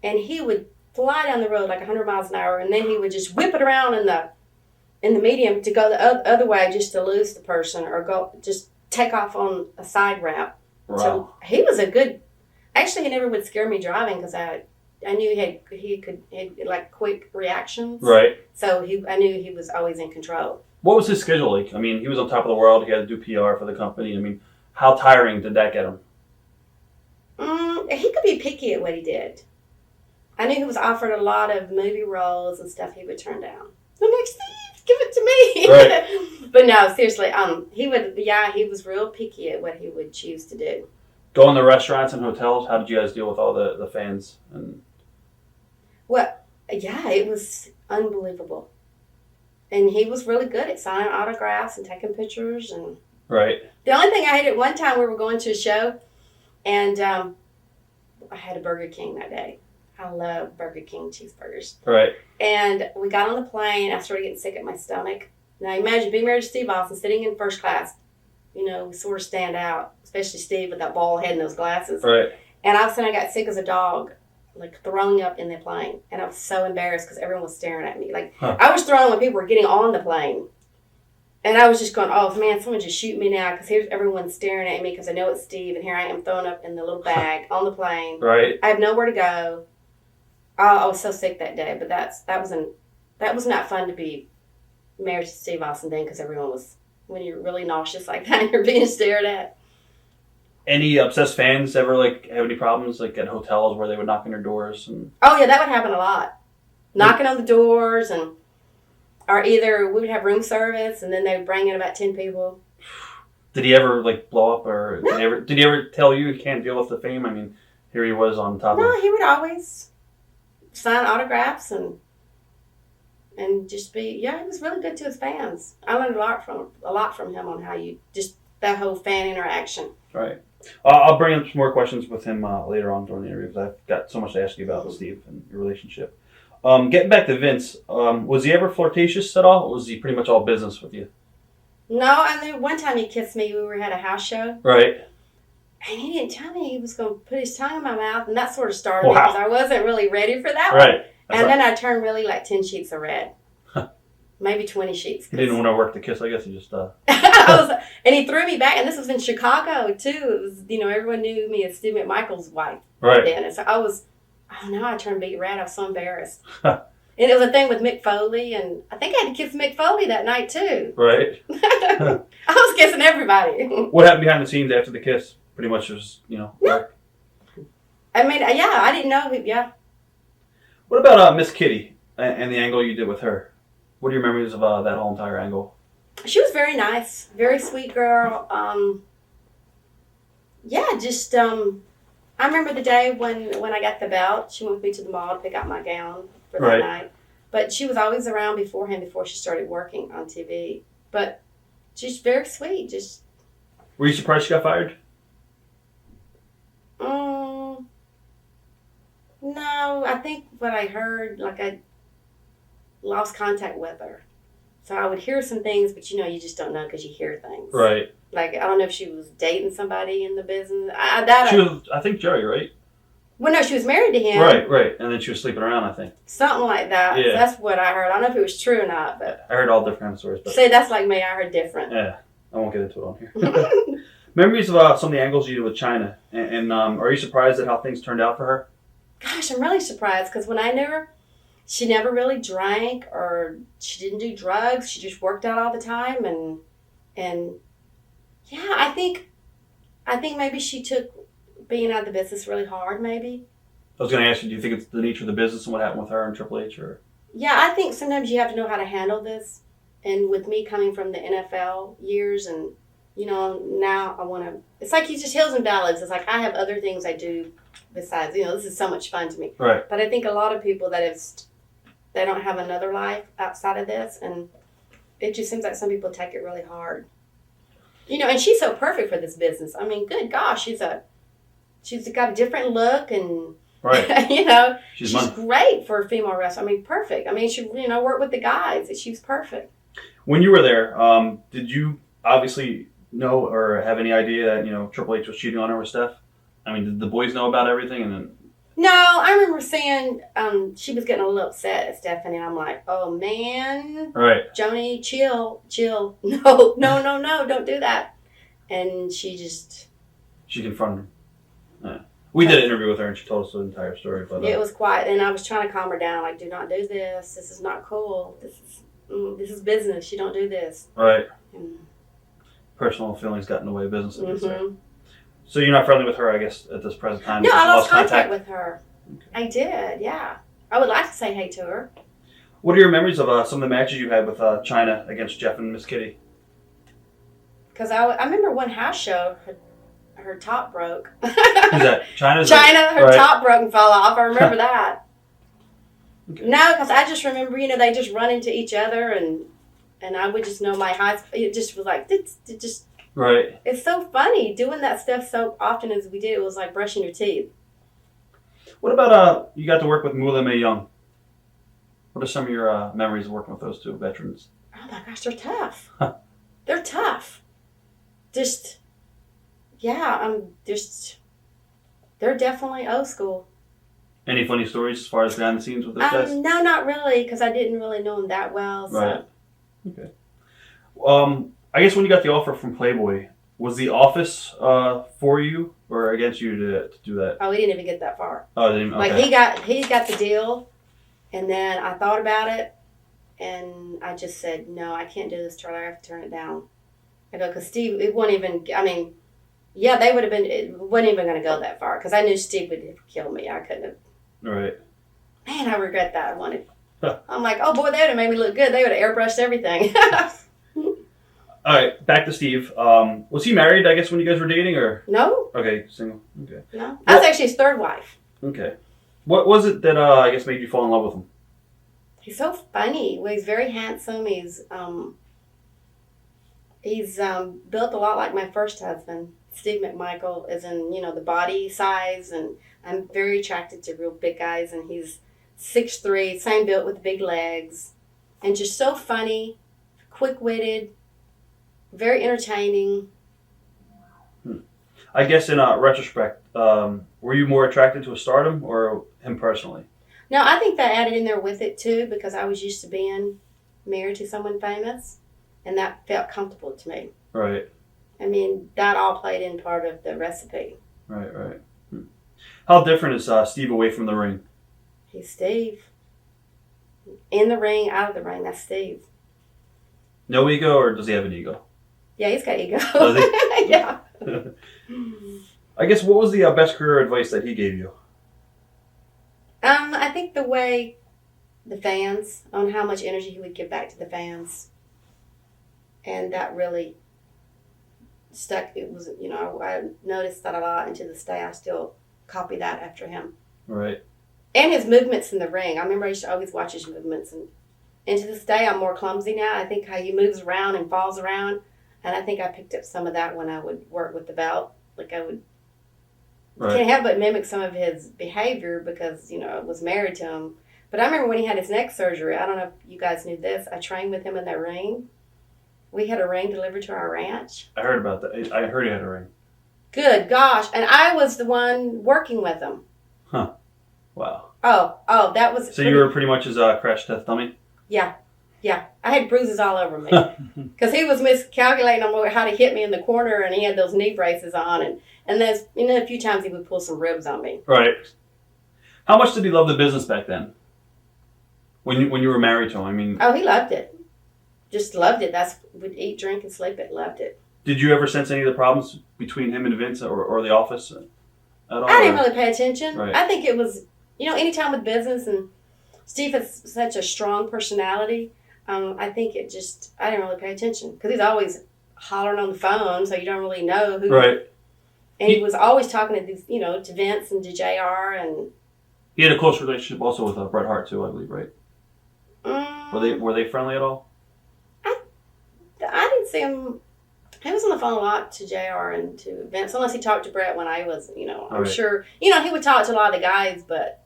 and he would fly down the road like 100 miles an hour, and then he would just whip it around in the medium to go the other way just to lose the person or go just take off on a side ramp. Wow. So he was a good... Actually, he never would scare me driving because I knew he had like quick reactions. Right. So I knew he was always in control. What was his schedule like? I mean, he was on top of the world. He had to do PR for the company. I mean, how tiring did that get him? He could be picky at what he did. I knew he was offered a lot of movie roles and stuff he would turn down. I'm like, Steve, give it to me. Right. But no, seriously, he was real picky at what he would choose to do. Going to restaurants and hotels, how did you guys deal with all the fans? Well, yeah, it was unbelievable. And he was really good at signing autographs and taking pictures. And right. The only thing I hated, one time we were going to a show, and I had a Burger King that day. I love Burger King cheeseburgers. Right. And we got on the plane. I started getting sick at my stomach. Now imagine being married to Steve Austin, sitting in first class. We sort of stand out, especially Steve with that bald head and those glasses. Right. And all of a sudden I got sick as a dog, like throwing up in the plane. And I was so embarrassed because everyone was staring at me. Like, I was throwing when people were getting on the plane. And I was just going, oh, man, someone just shoot me now because here's everyone staring at me because I know it's Steve. And here I am throwing up in the little bag on the plane. Right. I have nowhere to go. I was so sick that day. But that was not fun to be married to Steve Austin then because everyone was... When you're really nauseous like that and you're being stared at. Any obsessed fans ever have any problems at hotels where they would knock on your doors? Oh yeah, that would happen a lot. Knocking on the doors or either we would have room service and then they would bring in about 10 people. Did he ever blow up or No. did he ever tell you can't deal with the fame? I mean, here he was on top of... No, he would always sign autographs and just be, he was really good to his fans. I learned a lot from him on how you, just that whole fan interaction. Right. I'll bring up some more questions with him later on during the interview because I've got so much to ask you about Steve and your relationship. Getting back to Vince, was he ever flirtatious at all, or was he pretty much all business with you? No, and then one time he kissed me. We had a house show. Right. And he didn't tell me he was going to put his tongue in my mouth, and that sort of started me because I wasn't really ready for that one. Right. And then I turned really like 10 sheets of red. Maybe 20 sheets. He didn't want to work the kiss, I guess. He just... And he threw me back, and this was in Chicago, too. It was, everyone knew me as Steve McMichael's wife. Right. Then. And so I turned beet red. I was so embarrassed. And it was a thing with Mick Foley, and I think I had to kiss Mick Foley that night, too. Right. I was kissing everybody. What happened behind the scenes after the kiss? Pretty much was, work. I mean, I didn't know. What about Miss Kitty and the angle you did with her? What are your memories of that whole entire angle? She was very nice, very sweet girl. yeah, just I remember the day when I got the belt. She went with me to the mall to pick out my gown for that Right. night. But she was always around beforehand before she started working on TV. But she's very sweet. Just Were you surprised she got fired? um, no, I think what I heard, like I lost contact with her. So I would hear some things, but you just don't know because you hear things. Right. Like I don't know if she was dating somebody in the business. She was, I think, Jerry, right? Well, no, she was married to him. Right. And then she was sleeping around, I think. Something like that. Yeah. That's what I heard. I don't know if it was true or not, but I heard all different kinds of stories. But see, that's like me. I heard different. yeah, I won't get into it on here. Memories of some of the angles you did with China. And are you surprised at how things turned out for her? Gosh, I'm really surprised because when I knew her, she never really drank or she didn't do drugs. She just worked out all the time, and yeah, I think maybe she took being out of the business really hard. Maybe. I was going to ask you, do you think it's the nature of the business and what happened with her and Triple H? Or Yeah, I think sometimes you have to know how to handle this. And with me coming from the NFL years and, now I want to, it's like it's just hills and valleys. It's like I have other things I do besides, this is so much fun to me. right. But I think a lot of people they don't have another life outside of this. And it just seems like some people take it really hard. And she's so perfect for this business. I mean, good gosh, she's got a different look and, Right. she's great for a female wrestler. I mean, perfect. I mean, she, worked with the guys. She's perfect. When you were there, did you obviously know or have any idea that, Triple H was cheating on her with Steph? I mean, did the boys know about everything? And then No, I remember saying she was getting a little upset at Stephanie. And I'm like, oh, man. right. Joni, chill. No, don't do that. And she confronted him. Yeah. We did an interview with her, and she told us the entire story. But it was quiet, and I was trying to calm her down. Like, do not do this. This is not cool. This is business. You don't do this. right. And, Personal feelings got in the way of business. I guess, mm-hmm. So you're not friendly with her, I guess, at this present time? No, because I you lost contact with her. Okay. I did, yeah. I would like to say hey to her. What are your memories of some of the matches you had with China against Jeff and Miss Kitty? Because I remember one house show, her top broke. Who's that? China, her right. top broke and fell off. I remember that. Okay. No, because I just remember, they just run into each other and I would just know my high. It just was like, it just. Right. It's so funny doing that stuff so often as we did. It was like brushing your teeth. What about you got to work with Moolah Mae Young? What are some of your memories of working with those two veterans? Oh my gosh, they're tough. They're tough. Just, yeah, they're definitely old school. Any funny stories as far as behind the scenes with those guys? No, not really, because I didn't really know them that well. So. Right. Okay. I guess when you got the offer from Playboy, was the office for you or against you to do that? Oh, we didn't even get that far. Oh, didn't even, okay. Like he got the deal, and then I thought about it, and I just said, no, I can't do this, Charlie. I have to turn it down. I go, because Steve, it wouldn't even, I mean, yeah, they would have been, it wasn't even going to go that far, because I knew Steve would have killed me. I couldn't have. Right. Man, I regret that. I'm like, oh boy, they would have made me look good. They would have airbrushed everything. All right, back to Steve. Was he married, I guess, when you guys were dating, or? No. Okay, single. Okay. No. I was actually his third wife. Okay. What was it that, I guess, made you fall in love with him? He's so funny. Well, he's very handsome. He's built a lot like my first husband. Steve McMichael is in, the body size, and I'm very attracted to real big guys, and he's 6'3", same built with big legs, and just so funny, quick-witted, very entertaining. I guess in retrospect, were you more attracted to a stardom or him personally? No, I think that added in there with it too, because I was used to being married to someone famous, and that felt comfortable to me. Right. I mean, that all played in part of the recipe. Right. How different is Steve away from the ring? He's Steve. In the ring, out of the ring, that's Steve. No ego, or does he have an ego? Yeah, he's got ego. Does he? Yeah. I guess, what was the best career advice that he gave you? I think the way the fans, on how much energy he would give back to the fans. And that really stuck. It was, I noticed that a lot, and to this day I still copy that after him. Right. And his movements in the ring. I remember I used to always watch his movements, and to this day I'm more clumsy now. I think how he moves around and falls around, and I think I picked up some of that when I would work with the belt. Like I would. Right. Can't help but mimic some of his behavior because, I was married to him. But I remember when he had his neck surgery, I don't know if you guys knew this, I trained with him in that ring. We had a ring delivered to our ranch. I heard about that. I heard he had a ring. Good gosh. And I was the one working with him. Huh. Wow. Oh, that was... So you were pretty much his crash test dummy? Yeah. I had bruises all over me. Because he was miscalculating on how to hit me in the corner, and he had those knee braces on, and there's, a few times he would pull some ribs on me. Right. How much did he love the business back then? When you were married to him, I mean... Oh, he loved it. Just loved it. Would eat, drink, and sleep it. Loved it. Did you ever sense any of the problems between him and Vince or the office at all? I didn't really pay attention. Right. I think it was, anytime with business, and Steve has such a strong personality, I think I didn't really pay attention. Because he's always hollering on the phone, so you don't really know who... Right. And he was always talking to these, to Vince and to JR, and... He had a close relationship also with Bret Hart too, I believe, right? Were they friendly at all? I didn't see him. He was on the phone a lot to JR and to Vince, unless he talked to Bret when I was, I'm sure. He would talk to a lot of the guys, but,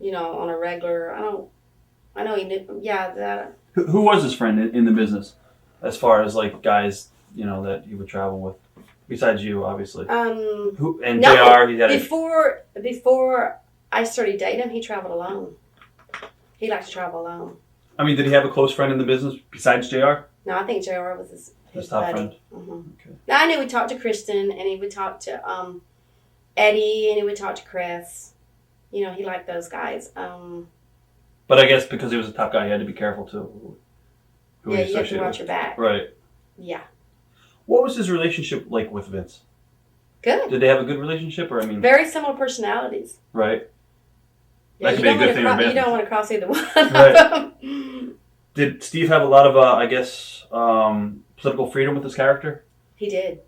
on a regular, I know he knew, that. Who was his friend in the business, as far as like guys, that he would travel with, besides you, obviously? JR, he had before I started dating him, he traveled alone. He liked to travel alone. I mean, did he have a close friend in the business besides JR? No, I think JR was his top buddy. friend. Mm-hmm. Okay. Now, I knew he talked to Kristen, and he would talk to Eddie, and he would talk to Chris. He liked those guys. But I guess because he was a top guy, he had to be careful too. You have to watch your back. Right. Yeah. What was his relationship like with Vince? Good. Did they have a good relationship, or very similar personalities. Right. Yeah, that could be a good thing or bad. You don't want to cross either one. Right. Did Steve have a lot of, political freedom with his character? He did.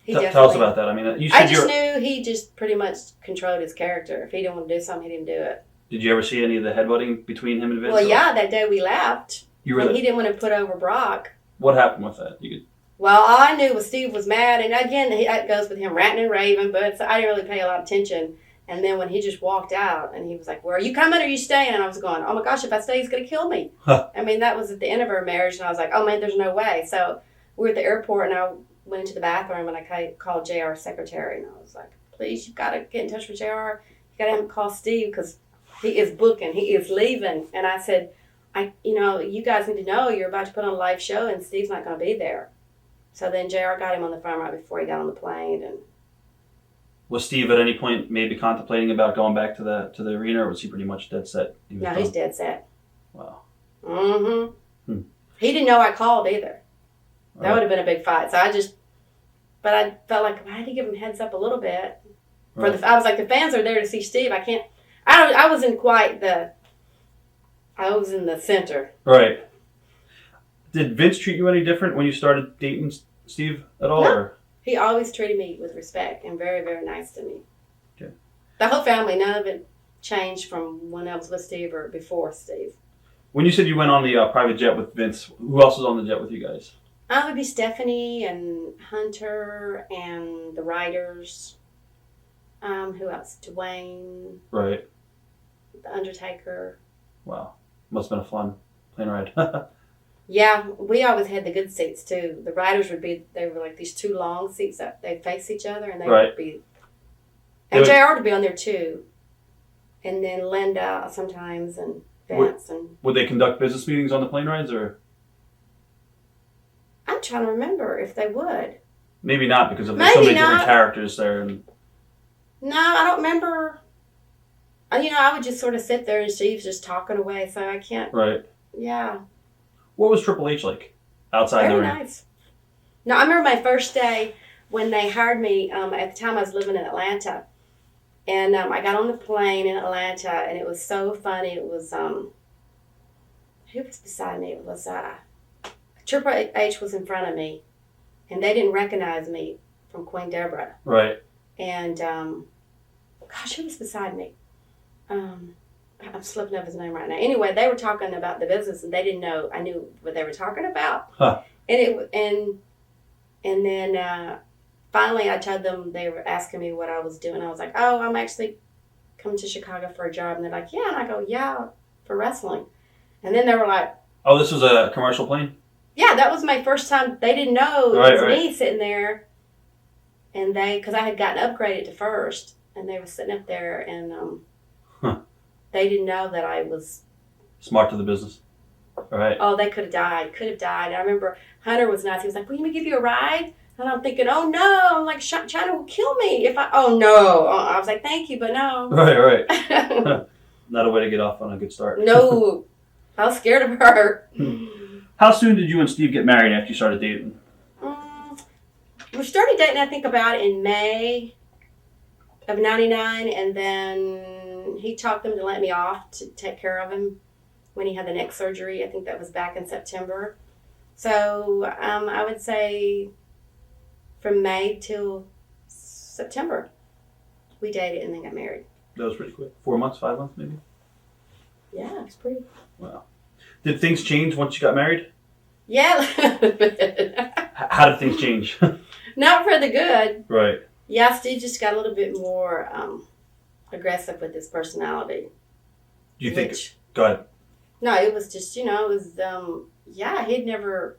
Tell us about that. I mean, you said I just knew he just pretty much controlled his character. If he didn't want to do something, he didn't do it. Did you ever see any of the headbutting between him and Vince? Well, yeah, that day we left. He didn't want to put over Brock. What happened with that? Well, all I knew was Steve was mad, and again, that goes with him ranting and raving, but I didn't really pay a lot of attention. And then when he just walked out, and he was like, "Well, are you coming or are you staying?" And I was going, "Oh my gosh, if I stay, he's going to kill me." Huh. I mean, that was at the end of our marriage, and I was like, "Oh man, there's no way." So we were at the airport, and I went into the bathroom, and I called JR's secretary, and I was like, "Please, you've got to get in touch with JR. You got to have him call Steve because he is booking, he is leaving." And I said, you guys need to know you're about to put on a live show, and Steve's not going to be there." So then JR got him on the phone right before he got on the plane. And was Steve at any point maybe contemplating about going back to the arena, or was he pretty much dead set? No, he's dead set. Wow. Mm-hmm. He didn't know I called either. That would have been a big fight. So but I felt like I had to give him heads up a little bit. Right. I was like, the fans are there to see Steve. I was in the center. Right. Did Vince treat you any different when you started dating Steve at all? No. Or? He always treated me with respect and very, very nice to me. Okay. The whole family, none of it changed from when I was with Steve or before Steve. When you said you went on the private jet with Vince, who else was on the jet with you guys? It would be Stephanie and Hunter and the writers. Who else? Dwayne. Right. The Undertaker. Wow. Must have been a fun plane ride. Yeah, we always had the good seats too. The riders they were like these two long seats that they'd face each other, and they would be. And JR would be on there too. And then Linda sometimes, and Vince. Would they conduct business meetings on the plane rides, or? I'm trying to remember if they would. Maybe not, because there's so many different characters there. No, I don't remember. I would just sort of sit there and Steve's just talking away, so I can't. Right. Yeah. What was Triple H like outside the ring? Very nice. No, I remember my first day when they hired me. At the time, I was living in Atlanta, and I got on the plane in Atlanta, and it was so funny. It was who was beside me? It was Triple H was in front of me, and they didn't recognize me from Queen Debra. Right. And gosh, who was beside me? I'm slipping up his name right now. Anyway, they were talking about the business, and they didn't know I knew what they were talking about. Huh. And then finally, I told them, they were asking me what I was doing. I was like, "Oh, I'm actually coming to Chicago for a job." And they're like, "Yeah," and I go, "Yeah, for wrestling." And then they were like, Oh, this was a commercial plane? "Yeah, that was my first time." They didn't know it was me sitting there, and because I had gotten upgraded to first, and they were sitting up there, and they didn't know that I was smart to the business. Right. Oh, they could have died. I remember Hunter was nice. He was like, "Will you give you a ride?" And I'm thinking, "Oh no!" I'm like, "China will kill me if I." Oh no! I was like, "Thank you, but no." Right. Not a way to get off on a good start. No, I was scared of her. How soon did you and Steve get married after you started dating? We started dating, I think, about in May of '99, and then he talked them to let me off to take care of him when he had the neck surgery. I think that was back in September. So I would say from May till September, we dated and then got married. That was pretty quick. 4 months, 5 months, maybe? Yeah, it's pretty. Wow. Did things change once you got married? Yeah. How did things change? Not for the good. Right. Yeah, Steve just got a little bit more aggressive with his personality. Do you think... Go ahead. No, it was just, it was, he'd never...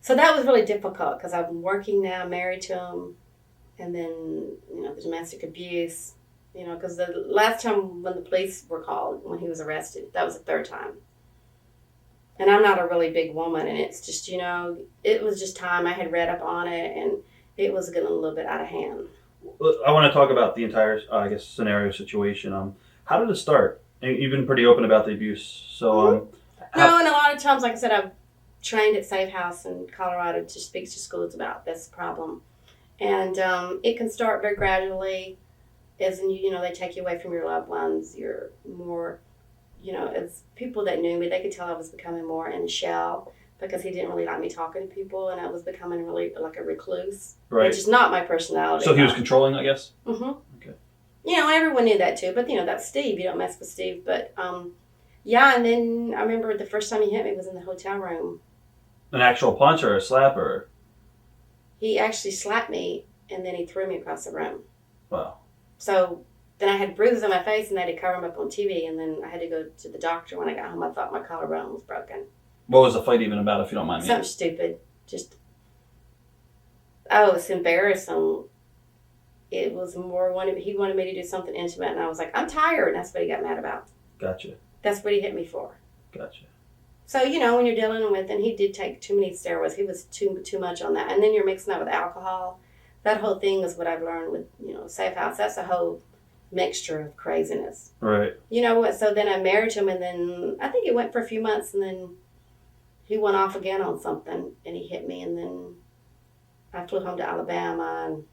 So that was really difficult because I'm working now, married to him, and then, the domestic abuse, because the last time when the police were called, when he was arrested, that was the third time. And I'm not a really big woman, and it's just, it was just time. I had read up on it, and it was getting a little bit out of hand. I want to talk about the entire, scenario situation. How did it start? And you've been pretty open about the abuse, so... No, and a lot of times, like I said, I've trained at Safe House in Colorado to speak to schools about this problem. And it can start very gradually, as in, they take you away from your loved ones. You're more, as people that knew me, they could tell I was becoming more in a shell because he didn't really like me talking to people, and I was becoming really like a recluse, right. Which is not my personality. So he was controlling, I guess? Mm-hmm. Okay. Everyone knew that too, but, that's Steve. You don't mess with Steve. But, and then I remember the first time he hit me was in the hotel room. An actual punch or a slap or? He actually slapped me, and then he threw me across the room. Wow. So then I had bruises on my face, and they had to cover them up on TV, and then I had to go to the doctor when I got home. I thought my collarbone was broken. What was the fight even about, if you don't mind me? Something stupid. It's embarrassing. It was more, he wanted me to do something intimate, and I was like, "I'm tired." And that's what he got mad about. Gotcha. That's what he hit me for. Gotcha. So, when you're dealing with, and he did take too many steroids. He was too much on that. And then you're mixing that with alcohol. That whole thing is what I've learned with, Safe House. That's a whole mixture of craziness. Right. You know what? So then I married him, and then I think it went for a few months, and then he went off again on something, and he hit me, and then I flew home to Alabama, and,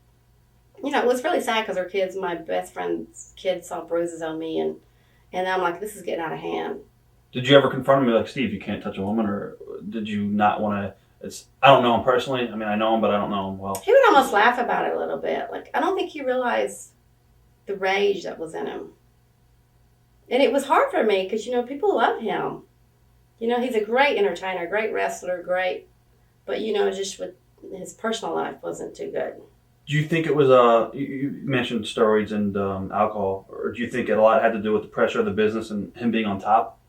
it was really sad because our kids, my best friend's kids saw bruises on me, and I'm like, this is getting out of hand. Did you ever confront him like, "Steve, you can't touch a woman," or did you not want to? I don't know him personally. I mean, I know him, but I don't know him well. He would almost laugh about it a little bit. Like, I don't think he realized the rage that was in him. And it was hard for me because, people love him. He's a great entertainer, great wrestler, great. But, just with his personal life wasn't too good. Do you think it was, you mentioned steroids and alcohol, or do you think it a lot had to do with the pressure of the business and him being on top?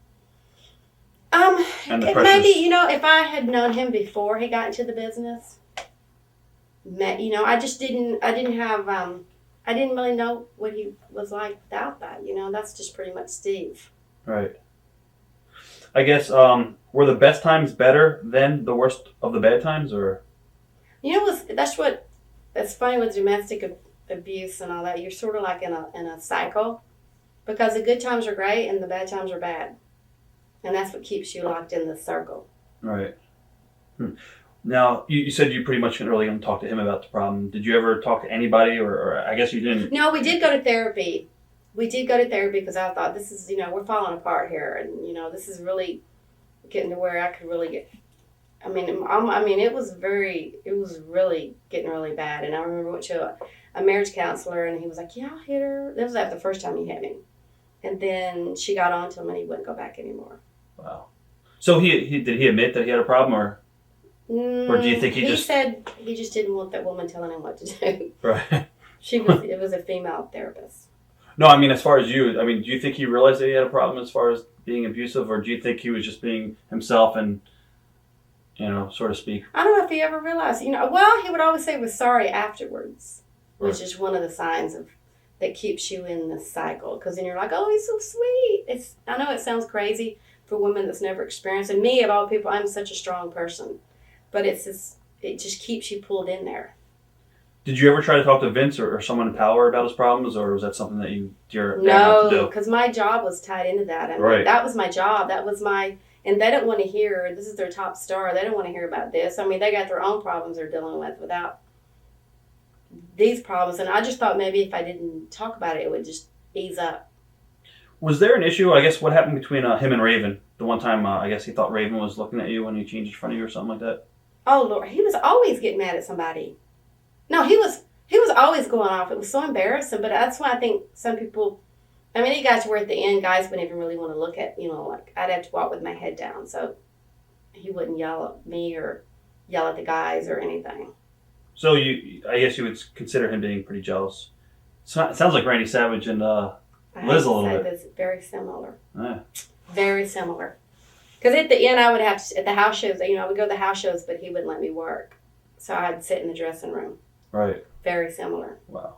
Maybe, if I had known him before he got into the business, I just didn't have, I didn't really know what he was like without that. That's just pretty much Steve. Right. I guess, were the best times better than the worst of the bad times, or? That's funny with domestic abuse and all that. You're sort of like in a cycle because the good times are great and the bad times are bad. And that's what keeps you locked in the circle. Right. Now, you said you pretty much couldn't really talk to him about the problem. Did you ever talk to anybody, or I guess you didn't? No, we did go to therapy. Because I thought, this is, we're falling apart here. And, this is really getting to where I could really get it was really getting really bad. And I remember I went to a marriage counselor, and he was like, "Yeah, I hit her." That was after the first time he hit me, and then she got on to him, and he wouldn't go back anymore. Wow. So he did he admit that he had a problem, or do you think he said he just didn't want that woman telling him what to do. Right. It was a female therapist. No, I mean, as far as you, I mean, do you think he realized that he had a problem as far as being abusive, or do you think he was just being himself and, so to speak? I don't know if he ever realized. Well, he would always say he was sorry afterwards, which is one of the signs that keeps you in the cycle. Because then you're like, oh, he's so sweet. I know it sounds crazy for women that's never experienced. And me, of all people, I'm such a strong person. But it just keeps you pulled in there. Did you ever try to talk to Vince or someone in power about his problems, or was that something that you dare not to do? No, because my job was tied into that. Right. That was my job. And they don't want to hear, this is their top star, they don't want to hear about this. I mean, they got their own problems they're dealing with without these problems. And I just thought maybe if I didn't talk about it, it would just ease up. Was there an issue, I guess, what happened between him and Raven? The one time, I guess he thought Raven was looking at you when he changed in front of you or something like that? Oh, Lord. He was always getting mad at somebody. No, he was always going off. It was so embarrassing. But that's why I think some people, it got to where at the end, guys wouldn't even really want to look at, like I'd have to walk with my head down. So he wouldn't yell at me or yell at the guys or anything. So I guess you would consider him being pretty jealous. So, it sounds like Randy Savage and Liz a little bit. It's very similar. Yeah. Very similar. Because at the end, I would have to, at the house shows, I would go to the house shows, but he wouldn't let me work. So I'd sit in the dressing room. Right. Very similar. Wow.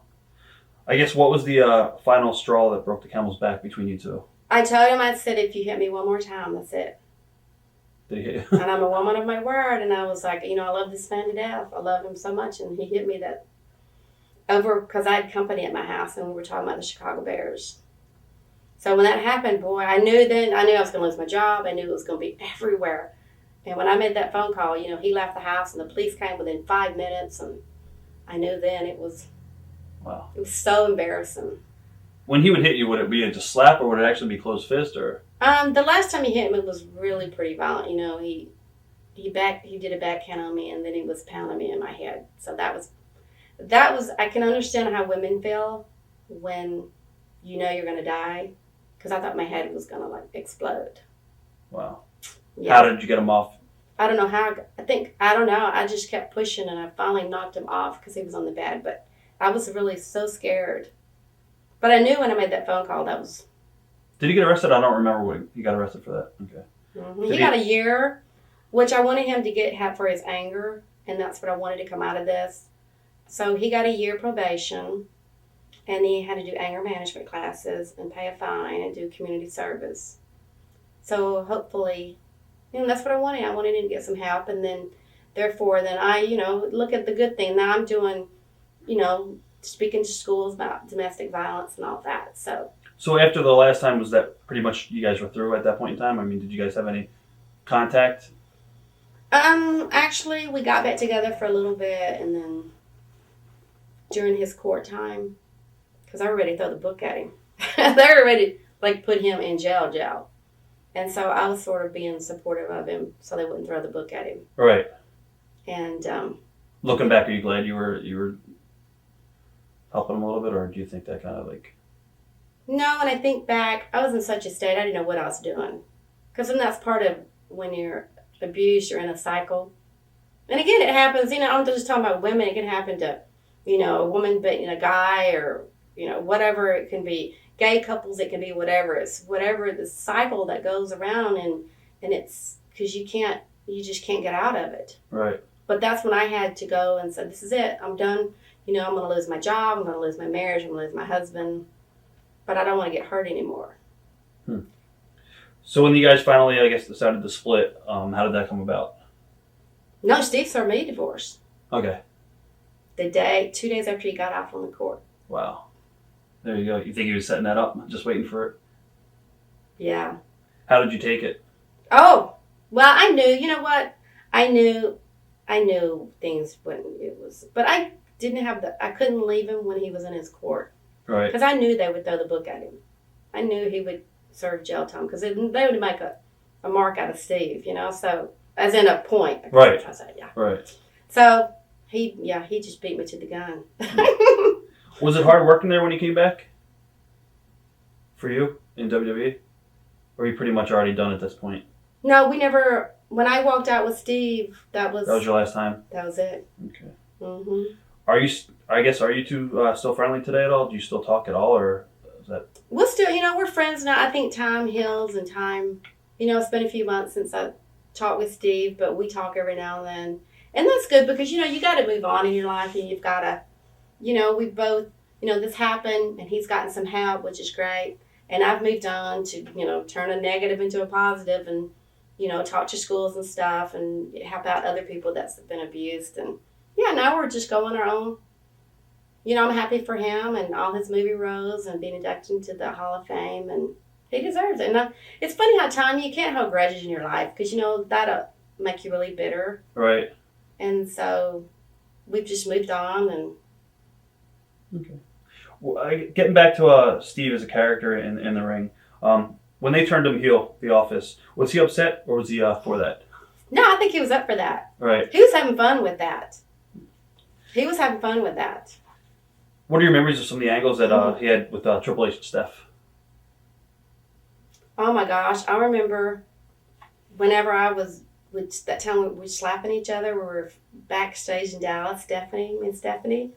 I guess what was the final straw that broke the camel's back between you two? I told him, I said, if you hit me one more time, that's it. Did he hit you? And I'm a woman of my word. And I was like, I love this man to death. I love him so much. And he hit me because I had company at my house and we were talking about the Chicago Bears. So when that happened, boy, I knew I was going to lose my job. I knew it was going to be everywhere. And when I made that phone call, he left the house and the police came within 5 minutes. And I knew then it was, wow. It was so embarrassing. When he would hit you, would it be just slap or would it actually be closed fist or? The last time he hit me was really pretty violent. He did a backhand on me and then he was pounding me in my head. So that was I can understand how women feel when you're going to die. Because I thought my head was going to explode. Wow. Yeah. How did you get him off? I don't know how. I don't know. I just kept pushing and I finally knocked him off because he was on the bed. But I was really so scared. But I knew when I made that phone call that was. Did he get arrested? I don't remember what he got arrested for that. Okay. Mm-hmm. He got a year, which I wanted him to have for his anger. And that's what I wanted to come out of this. So he got a year probation. And he had to do anger management classes and pay a fine and do community service. So hopefully, that's what I wanted. I wanted him to get some help. And then, therefore, I, look at the good thing. Now I'm doing, speaking to schools about domestic violence and all that. So after the last time, was that pretty much you guys were through at that point in time? Did you guys have any contact? Actually, we got back together for a little bit. And then during his court time, because I were ready to throw the book at him. They were ready to put him in jail. And so I was sort of being supportive of him so they wouldn't throw the book at him. Right. And looking back, are you glad you were helping him a little bit, or do you think that kind of No, and I think back, I was in such a state, I didn't know what I was doing. Because then that's part of when you're abused, you're in a cycle. And again, it happens, I'm just talking about women, it can happen to, a woman beating a guy or, whatever it can be. Gay couples, it can be whatever. It's whatever the cycle that goes around and it's because you just can't get out of it. Right. But that's when I had to go and say, this is it. I'm done. I'm going to lose my job. I'm going to lose my marriage. I'm going to lose my husband. But I don't want to get hurt anymore. So when you guys finally, I guess, decided to split, how did that come about? No, Steve served me a divorce. Okay. 2 days after he got out from the court. Wow. There you go. You think he was setting that up, just waiting for it? Yeah. How did you take it? Oh, well, I knew, what? I knew things when it was, but I couldn't leave him when he was in his court. Right. Because I knew they would throw the book at him. I knew he would serve jail time because they would make a mark out of Steve, so as in a point. Right. I said, yeah. Right. So he just beat me to the gun. Was it hard working there when you came back? For you in WWE? Or were you pretty much already done at this point? No, we never. When I walked out with Steve, that was your last time? That was it. Okay. Mhm. Are you two still friendly today at all? Do you still talk at all, or is that? We're still, we're friends now. I think time heals and time, it's been a few months since I talked with Steve, but we talk every now and then. And that's good because, you got to move on in your life and you've got to, we both, this happened and he's gotten some help, which is great. And I've moved on to, turn a negative into a positive and, talk to schools and stuff and help out other people that's been abused. And yeah, now we're just going our own. I'm happy for him and all his movie roles and being inducted into the Hall of Fame, and he deserves it. And it's funny how you can't hold grudges in your life because, that'll make you really bitter. Right. And so we've just moved on. And okay. Well, getting back to Steve as a character in the ring, when they turned him heel, The Office, was he upset or was he for that? No, I think he was up for that. Right. He was having fun with that. What are your memories of some of the angles that he had with Triple H and Steph? Oh my gosh, I remember whenever that time we were slapping each other. We were backstage in Dallas, Stephanie.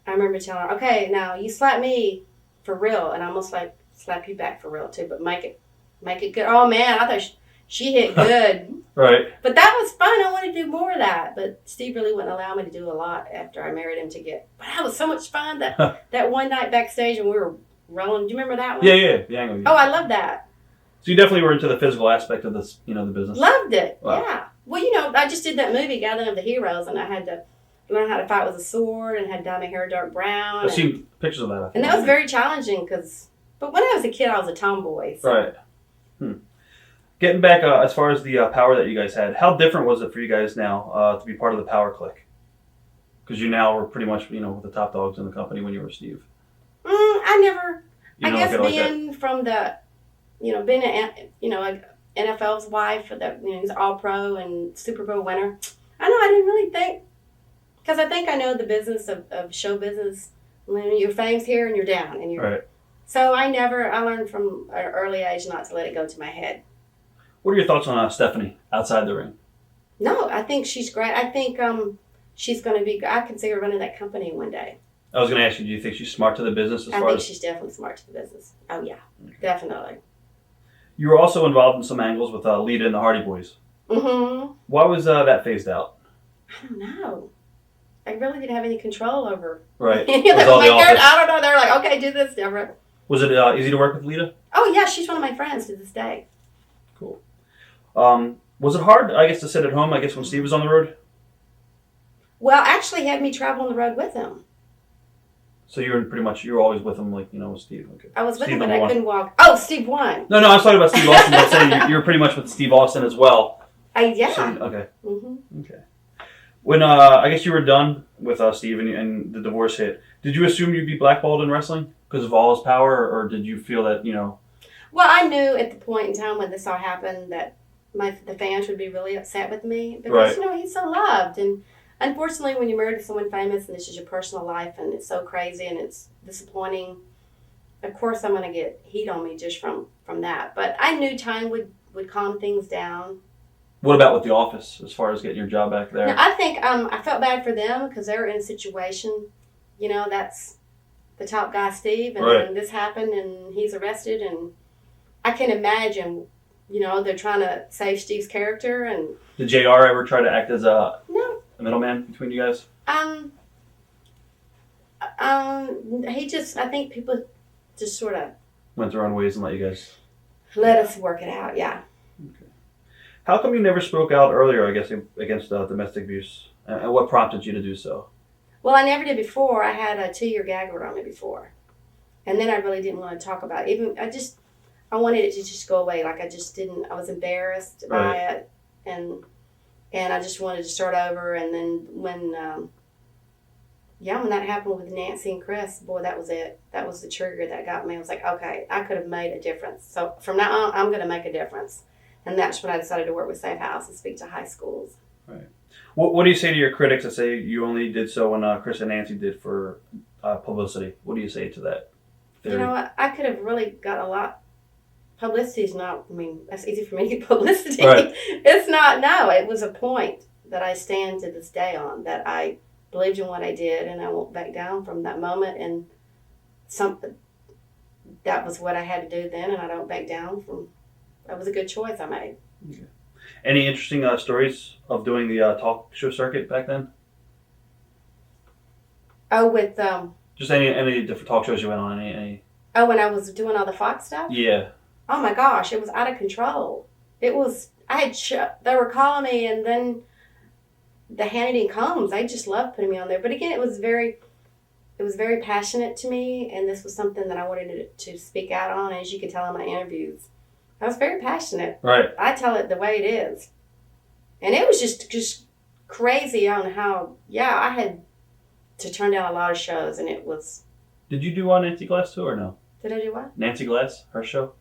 I remember telling her, okay, now you slap me for real, and I'm almost like slap you back for real too, but make it good. Oh man, I thought she hit good. Right. But that was fun. I wanted to do more of that. But Steve really wouldn't allow me to do a lot after I married him but that was so much fun that one night backstage and we were rolling. Do you remember that one? Yeah, the angle. Oh, I love that. So you definitely were into the physical aspect of this, the business. Loved it. Wow. Yeah. Well, I just did that movie, Gathering of the Heroes, and I had to learn how to fight with a sword and had dye my hair dark brown. I've seen pictures of that. And that was very challenging but when I was a kid, I was a tomboy. So. Right. Getting back as far as the power that you guys had, how different was it for you guys now to be part of the Power Clique? Because you now were pretty much, with the top dogs in the company when you were Steve. I guess being like from the, being an NFL's wife, that he's all pro and Super Bowl winner. I didn't really think, because I think I know the business of show business. When your fame's here and you're down, and you're. Right. So I learned from an early age not to let it go to my head. What are your thoughts on Stephanie outside the ring? No, I think she's great. I think she's going to be. I can see her running that company one day. I was going to ask you, do you think she's smart to the business? I think she's definitely smart to the business. Oh yeah, okay. Definitely. You were also involved in some angles with Lita and the Hardy Boys. Mm-hmm. Why was that phased out? I don't know. I really didn't have any control over. Right. I don't know. They're like, okay, do this, Debra. Was it easy to work with Lita? Oh yeah, she's one of my friends to this day. Cool. Was it hard, I guess, to sit at home, when Steve was on the road? Well, actually, he had me travel on the road with him. So you were always with him, with Steve. Okay. I was with Steve him, but I couldn't walk. Oh, Steve won. No, I was talking about Steve Austin. But I'm saying you were pretty much with Steve Austin as well. Yeah. So, okay. Mm-hmm. Okay. When I guess you were done with Steve and the divorce hit, did you assume you'd be blackballed in wrestling because of all his power, or did you feel that Well, I knew at the point in time when this all happened that the fans would be really upset with me because he's so loved, and unfortunately, when you're married to someone famous and this is your personal life and it's so crazy and it's disappointing, of course I'm going to get heat on me just from that. But I knew time would calm things down. What about with The Office, as far as getting your job back there? Now, I think I felt bad for them because they were in a situation, that's the top guy, Steve, and then this happened and he's arrested, and I can imagine, they're trying to save Steve's character. And did JR ever try to act as a middleman between you guys? I think people just sort of went their own ways and let you guys let us work it out. Yeah. Okay. How come you never spoke out earlier, I guess, against domestic abuse? And what prompted you to do so? Well, I never did before. I had a 2-year gag order on me before. And then I really didn't want to talk about it. I wanted it to just go away. Like I was embarrassed by it. And I just wanted to start over. And then when that happened with Nancy and Chris, boy, that was it. That was the trigger that got me. I was like, okay, I could have made a difference. So from now on, I'm going to make a difference. And that's when I decided to work with Safe House and speak to high schools. Right. What do you say to your critics that say you only did so when Chris and Nancy did for publicity? What do you say to that theory? You know what? I could have really got a lot. Publicity is not, I mean, that's easy for me to get publicity. Right. It's not, no. It was a point that I stand to this day on, that I believed in what I did and I won't back down from that moment. And that was what I had to do then, and I don't back down from. That was a good choice I made. Okay. Any interesting stories of doing the talk show circuit back then? Oh, with just any different talk shows you went on? Any? Oh, when I was doing all the Fox stuff. Yeah. Oh my gosh, it was out of control. It was. They were calling me, and then the Hannity and Combs. They just loved putting me on there. But again, it was very passionate to me, and this was something that I wanted to speak out on. As you could tell in my interviews, I was very passionate. Right. I tell it the way it is, and it was just crazy on how I had to turn down a lot of shows, and it was. Did you do Nancy Glass too, or no? Did I do what? Nancy Glass, her show.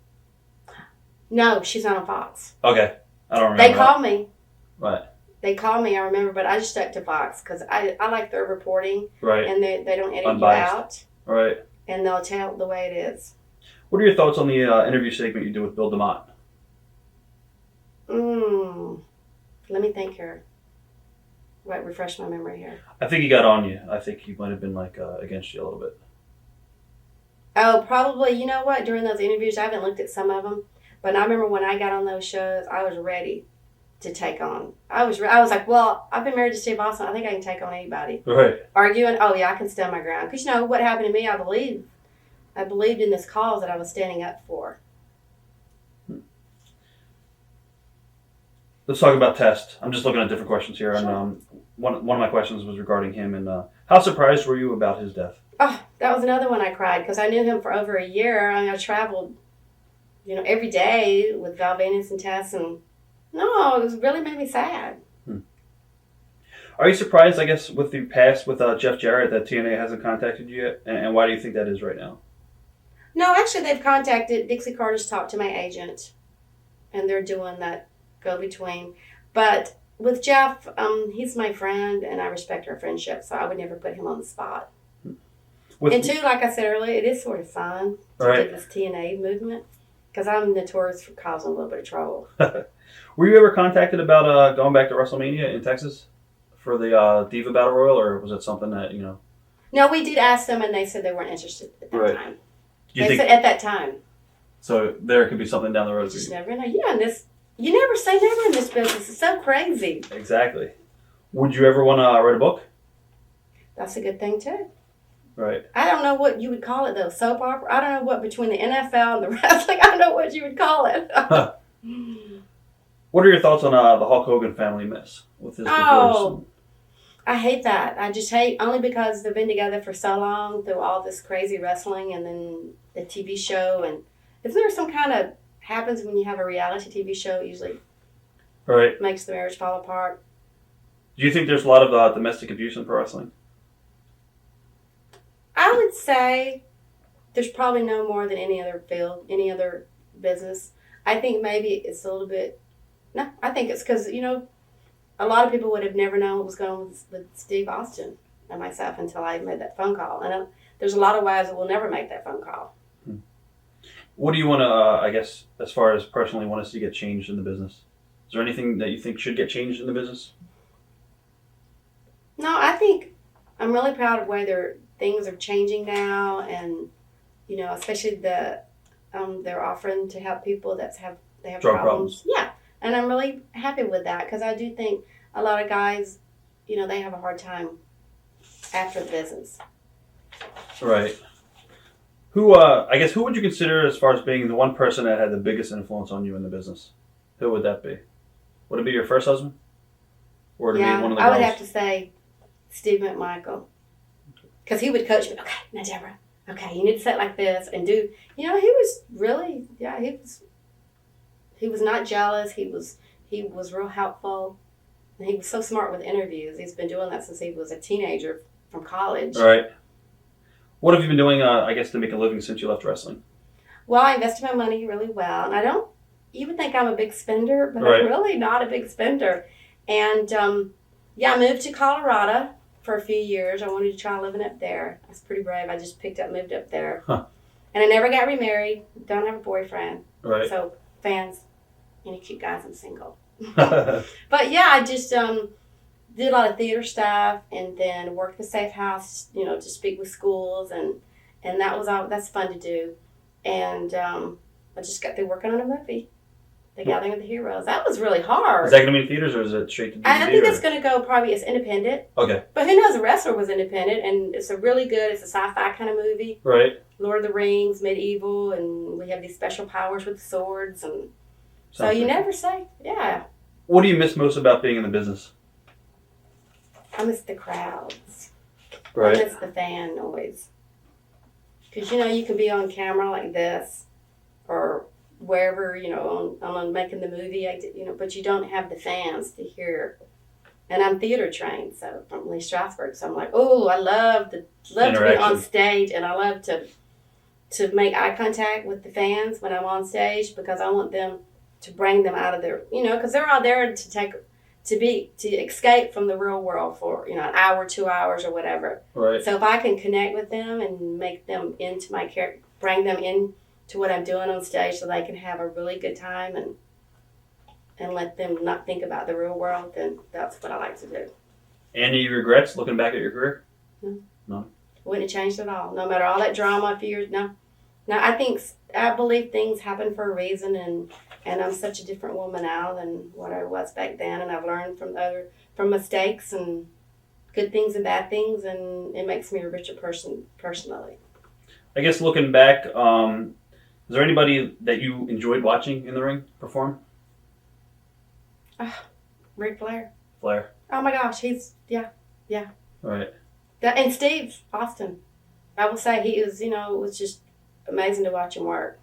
No, she's not on Fox. Okay, I don't remember. They called me. Right. They called me, I remember, but I just stuck to Fox because I like their reporting. Right. And they don't edit Unbiased. you out. Right. And they'll tell the way it is. What are your thoughts on the interview segment you did with Bill DeMott? Let me think here. Wait, refresh my memory here. I think he got on you. I think he might have been against you a little bit. Oh, probably. You know what? During those interviews, I haven't looked at some of them, but I remember when I got on those shows, I was ready to take on. I was like, well, I've been married to Steve Austin. I think I can take on anybody. Right. Arguing, oh yeah, I can stand my ground. Because you know what happened to me, I believed in this cause that I was standing up for. Let's talk about Test. I'm just looking at different questions here. Sure. And one of my questions was regarding him. And how surprised were you about his death? Oh, that was another one I cried because I knew him for over a year. I mean, I traveled, every day with Val Venus and Tess, and no, it really made me sad. Are you surprised, I guess, with the past with Jeff Jarrett that TNA hasn't contacted you yet? And why do you think that is right now? No, actually, they've contacted. Dixie Carter's talked to my agent, and they're doing that go-between. But with Jeff, he's my friend, and I respect our friendship, so I would never put him on the spot. And two, like I said earlier, it is sort of fun to do this TNA movement because I'm notorious for causing a little bit of trouble. Were you ever contacted about going back to WrestleMania in Texas for the Diva Battle Royal, or was it something that, No, we did ask them, and they said they weren't interested at that time. They said at that time. So there could be something down the road. You just never know. Yeah, you never say never in this business. It's so crazy. Exactly. Would you ever want to write a book? That's a good thing, too. Right. I don't know what you would call it, though. Soap opera? I don't know what between the NFL and the wrestling. I don't know what you would call it. What are your thoughts on the Hulk Hogan family mess with his divorce? I hate that. I just hate only because they've been together for so long through all this crazy wrestling and then the TV show. And isn't there some kind of happens when you have a reality TV show? It usually makes the marriage fall apart. Do you think there's a lot of domestic abuse in pro wrestling? I would say there's probably no more than any other field, any other business. I think maybe it's a little bit. No, I think it's because, a lot of people would have never known what was going on with Steve Austin and myself until I made that phone call. And there's a lot of wives that will never make that phone call. What do you want to, I guess, as far as personally want to see get changed in the business? Is there anything that you think should get changed in the business? No, I think I'm really proud of the way things are changing now. And, especially they're offering to help people that have drug problems. Yeah. And I'm really happy with that because I do think a lot of guys, they have a hard time after the business. Right. Who would you consider as far as being the one person that had the biggest influence on you in the business? Who would that be? Would it be your first husband? Or would it be one of the girls? I would have to say Steve McMichael. Because he would coach me, okay, now Debra, okay, you need to say it like this and do, he was really, he was not jealous. He was real helpful. And he was so smart with interviews. He's been doing that since he was a teenager from college. All right. What have you been doing, to make a living since you left wrestling? Well, I invested my money really well. And I don't you would think I'm a big spender, but Right. I'm really not a big spender. And I moved to Colorado for a few years. I wanted to try living up there. I was pretty brave. I just moved up there. Huh. And I never got remarried. Don't have a boyfriend. Right. So, fans, any cute guys, I'm single. But yeah, I just did a lot of theater stuff and then worked the Safe House, to speak with schools. And that's fun to do. And I just got through working on a movie. The Gathering of the Heroes. That was really hard. Is that going to be in theaters or is it straight to DVD? I think it's going to go probably as independent. Okay. But who knows? The Wrestler was independent, and it's a sci-fi kind of movie. Right. Lord of the Rings, medieval, and we have these special powers with swords, and so Sounds you good. never say. Yeah. What do you miss most about being in the business? I miss the crowds. Right. I miss the fan noise. Because you can be on camera like this, or wherever, on making the movie, but you don't have the fans to hear. And I'm theater trained, so from Lee Strasberg, so I'm like, oh, I love to be on stage, and I love to make eye contact with the fans when I'm on stage, because I want them to bring them out of their, because they're all there to escape from the real world for, an hour, 2 hours, or whatever. Right. So if I can connect with them and make them into my character, bring them in to what I'm doing on stage so they can have a really good time and let them not think about the real world, then that's what I like to do. Any regrets looking back at your career? No. Wouldn't have changed at all. No matter all that drama a few years. No, I believe things happen for a reason, and I'm such a different woman now than what I was back then, and I've learned from mistakes and good things and bad things, and it makes me a richer person personally. I guess looking back, is there anybody that you enjoyed watching in the ring perform? Ric Flair. Flair. Oh my gosh, yeah. Right. And Steve Austin. I will say he was, it was just amazing to watch him work.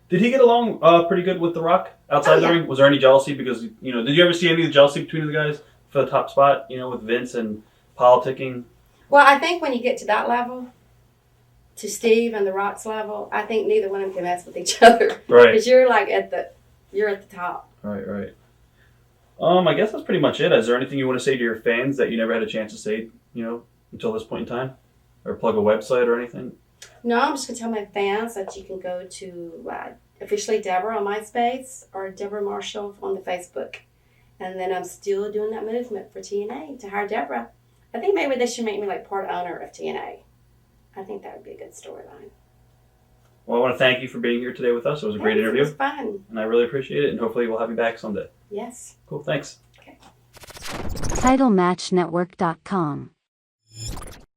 Did he get along pretty good with The Rock outside the ring? Was there any jealousy? Because, did you ever see any of the jealousy between the guys for the top spot, with Vince and politicking? Well, I think when you get to that level, to Steve and The Rock's level, I think neither one of them can mess with each other. Right. Because you're at the top. Right. I guess that's pretty much it. Is there anything you want to say to your fans that you never had a chance to say, until this point in time? Or plug a website or anything? No, I'm just going to tell my fans that you can go to officially Debra on MySpace or Debra Marshall on the Facebook. And then I'm still doing that movement for TNA to hire Debra. I think maybe they should make me part owner of TNA. I think that would be a good storyline. Well, I want to thank you for being here today with us. It was a great interview. It was fun. And I really appreciate it. And hopefully we'll have you back someday. Yes. Cool. Thanks. Okay. TitleMatchNetwork.com